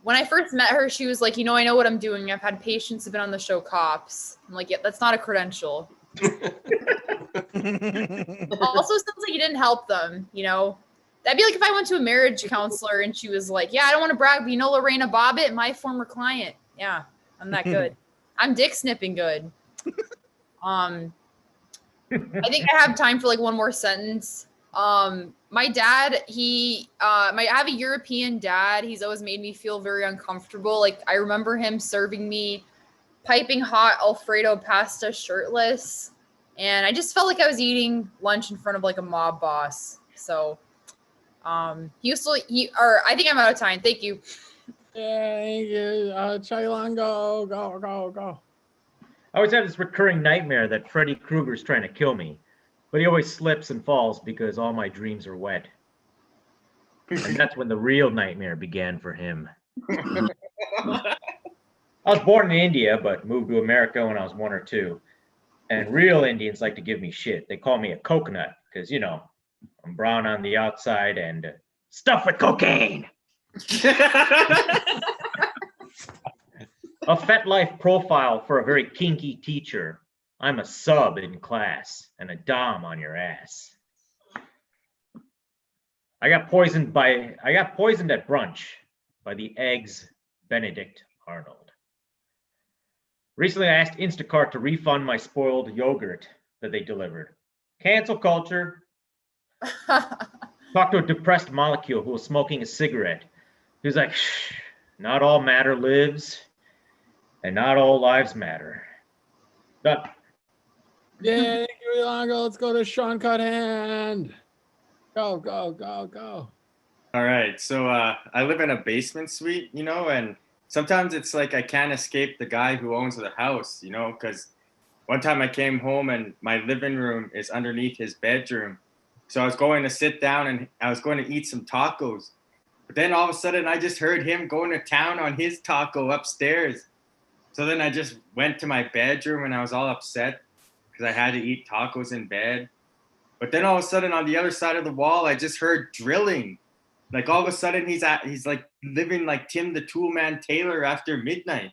when I first met her, she was like, I know what I'm doing. I've had patients who've been on the show Cops. I'm like, yeah, that's not a credential. Also, sounds like you didn't help them, That'd be like if I went to a marriage counselor and she was like, yeah, I don't want to brag, but Lorena Bobbitt, my former client. Yeah, I'm that good. I'm dick snipping good. I think I have time for like one more sentence. My dad, I have a European dad. He's always made me feel very uncomfortable. Like, I remember him serving me piping hot Alfredo pasta shirtless. And I just felt like I was eating lunch in front of like a mob boss. So I think I'm out of time. Thank you. Yeah, thank you. Chailan, go. I always have this recurring nightmare that Freddy Krueger's trying to kill me, but he always slips and falls because all my dreams are wet. And that's when the real nightmare began for him. I was born in India, but moved to America when I was 1 or 2. And real Indians like to give me shit. They call me a coconut because, you know, I'm brown on the outside and stuffed with cocaine. A FetLife profile for a very kinky teacher. I'm a sub in class and a dom on your ass. I got poisoned at brunch by the eggs Benedict Arnold. Recently, I asked Instacart to refund my spoiled yogurt that they delivered. Cancel culture. Talked to a depressed molecule who was smoking a cigarette. He was like, shh, not all matter lives, and not all lives matter. Done. Yeah, thank you, Ilongo. Let's go to Sean Cuthand. Go. All right. So I live in a basement suite, you know, and sometimes it's like I can't escape the guy who owns the house, you know, because one time I came home and my living room is underneath his bedroom. So I was going to sit down and I was going to eat some tacos. But then all of a sudden I just heard him going to town on his taco upstairs. So then I just went to my bedroom and I was all upset because I had to eat tacos in bed. But then all of a sudden on the other side of the wall, I just heard drilling. Like all of a sudden he's like living like Tim the Toolman Taylor after midnight.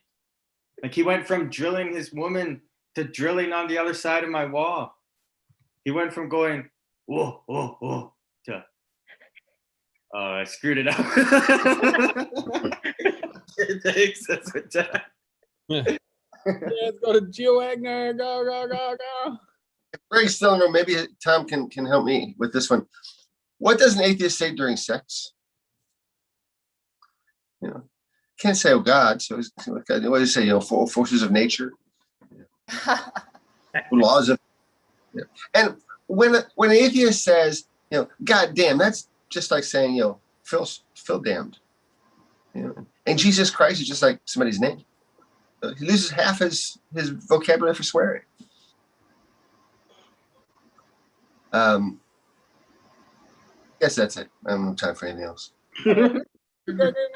Like he went from drilling his woman to drilling on the other side of my wall. He went from going, whoa, whoa, whoa, to, I screwed it up. Thanks, that's what Jack. Yeah, let's go to Gio Wagner. Go. Greg's still in the room. Maybe Tom can help me with this one. What does an atheist say during sex? You know, can't say, "Oh God." So what do you say? You know, forces of nature, laws of. Yeah. And when an atheist says, you know, "God damn," that's just like saying, you know, Phil damned. You know, and Jesus Christ is just like somebody's name. He loses half his vocabulary for swearing. Guess that's it. I don't have time for anything else. Gregory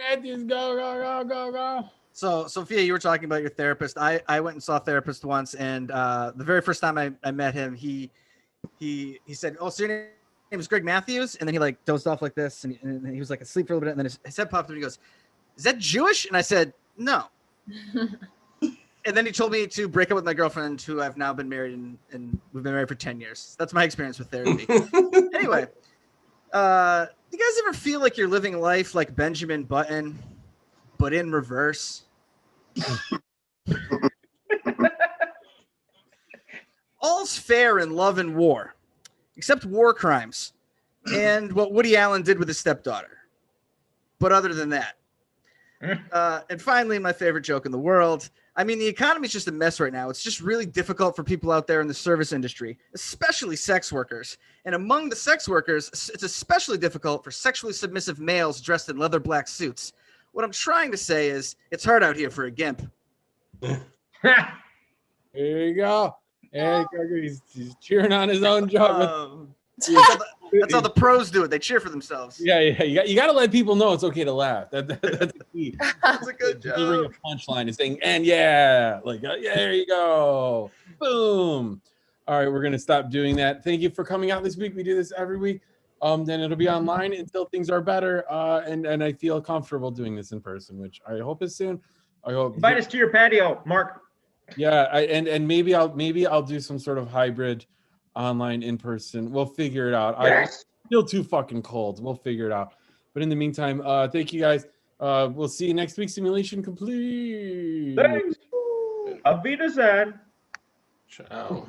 Matthews, go. So, Sophia, you were talking about your therapist. I went and saw a therapist once, and the very first time I met him, he said, "Oh, so your name is Greg Matthews?" And then he like dozed off like this, and he was like asleep for a little bit, and then his head popped up, and he goes, "Is that Jewish?" And I said, "No." And then he told me to break up with my girlfriend, who I've now been married, and we've been married for 10 years. That's my experience with therapy. Anyway, do you guys ever feel like you're living life like Benjamin Button, but in reverse? All's fair in love and war, except war crimes and what Woody Allen did with his stepdaughter. But other than that, and finally, my favorite joke in the world. I mean, the economy is just a mess right now. It's just really difficult for people out there in the service industry, especially sex workers. And among the sex workers, it's especially difficult for sexually submissive males dressed in leather black suits. What I'm trying to say is it's hard out here for a gimp. Here you go. And Gregory's he's cheering on his own joke. That's how the pros do it. They cheer for themselves. Yeah. You got to let people know it's okay to laugh. That's the key. That's a good Delivering a punchline is saying, and yeah, like, yeah, there you go. Boom. All right, we're going to stop doing that. Thank you for coming out this week. We do this every week. Then it'll be online until things are better. And I feel comfortable doing this in person, which I hope is soon. I hope. Invite us to your patio, Mark. Yeah, and maybe I'll do some sort of hybrid online in person. We'll figure it out. Yes. I'm still too fucking cold. We'll figure it out. But in the meantime, thank you guys. We'll see you next week. Simulation complete. Thanks. Auf Wiedersehen. Ciao.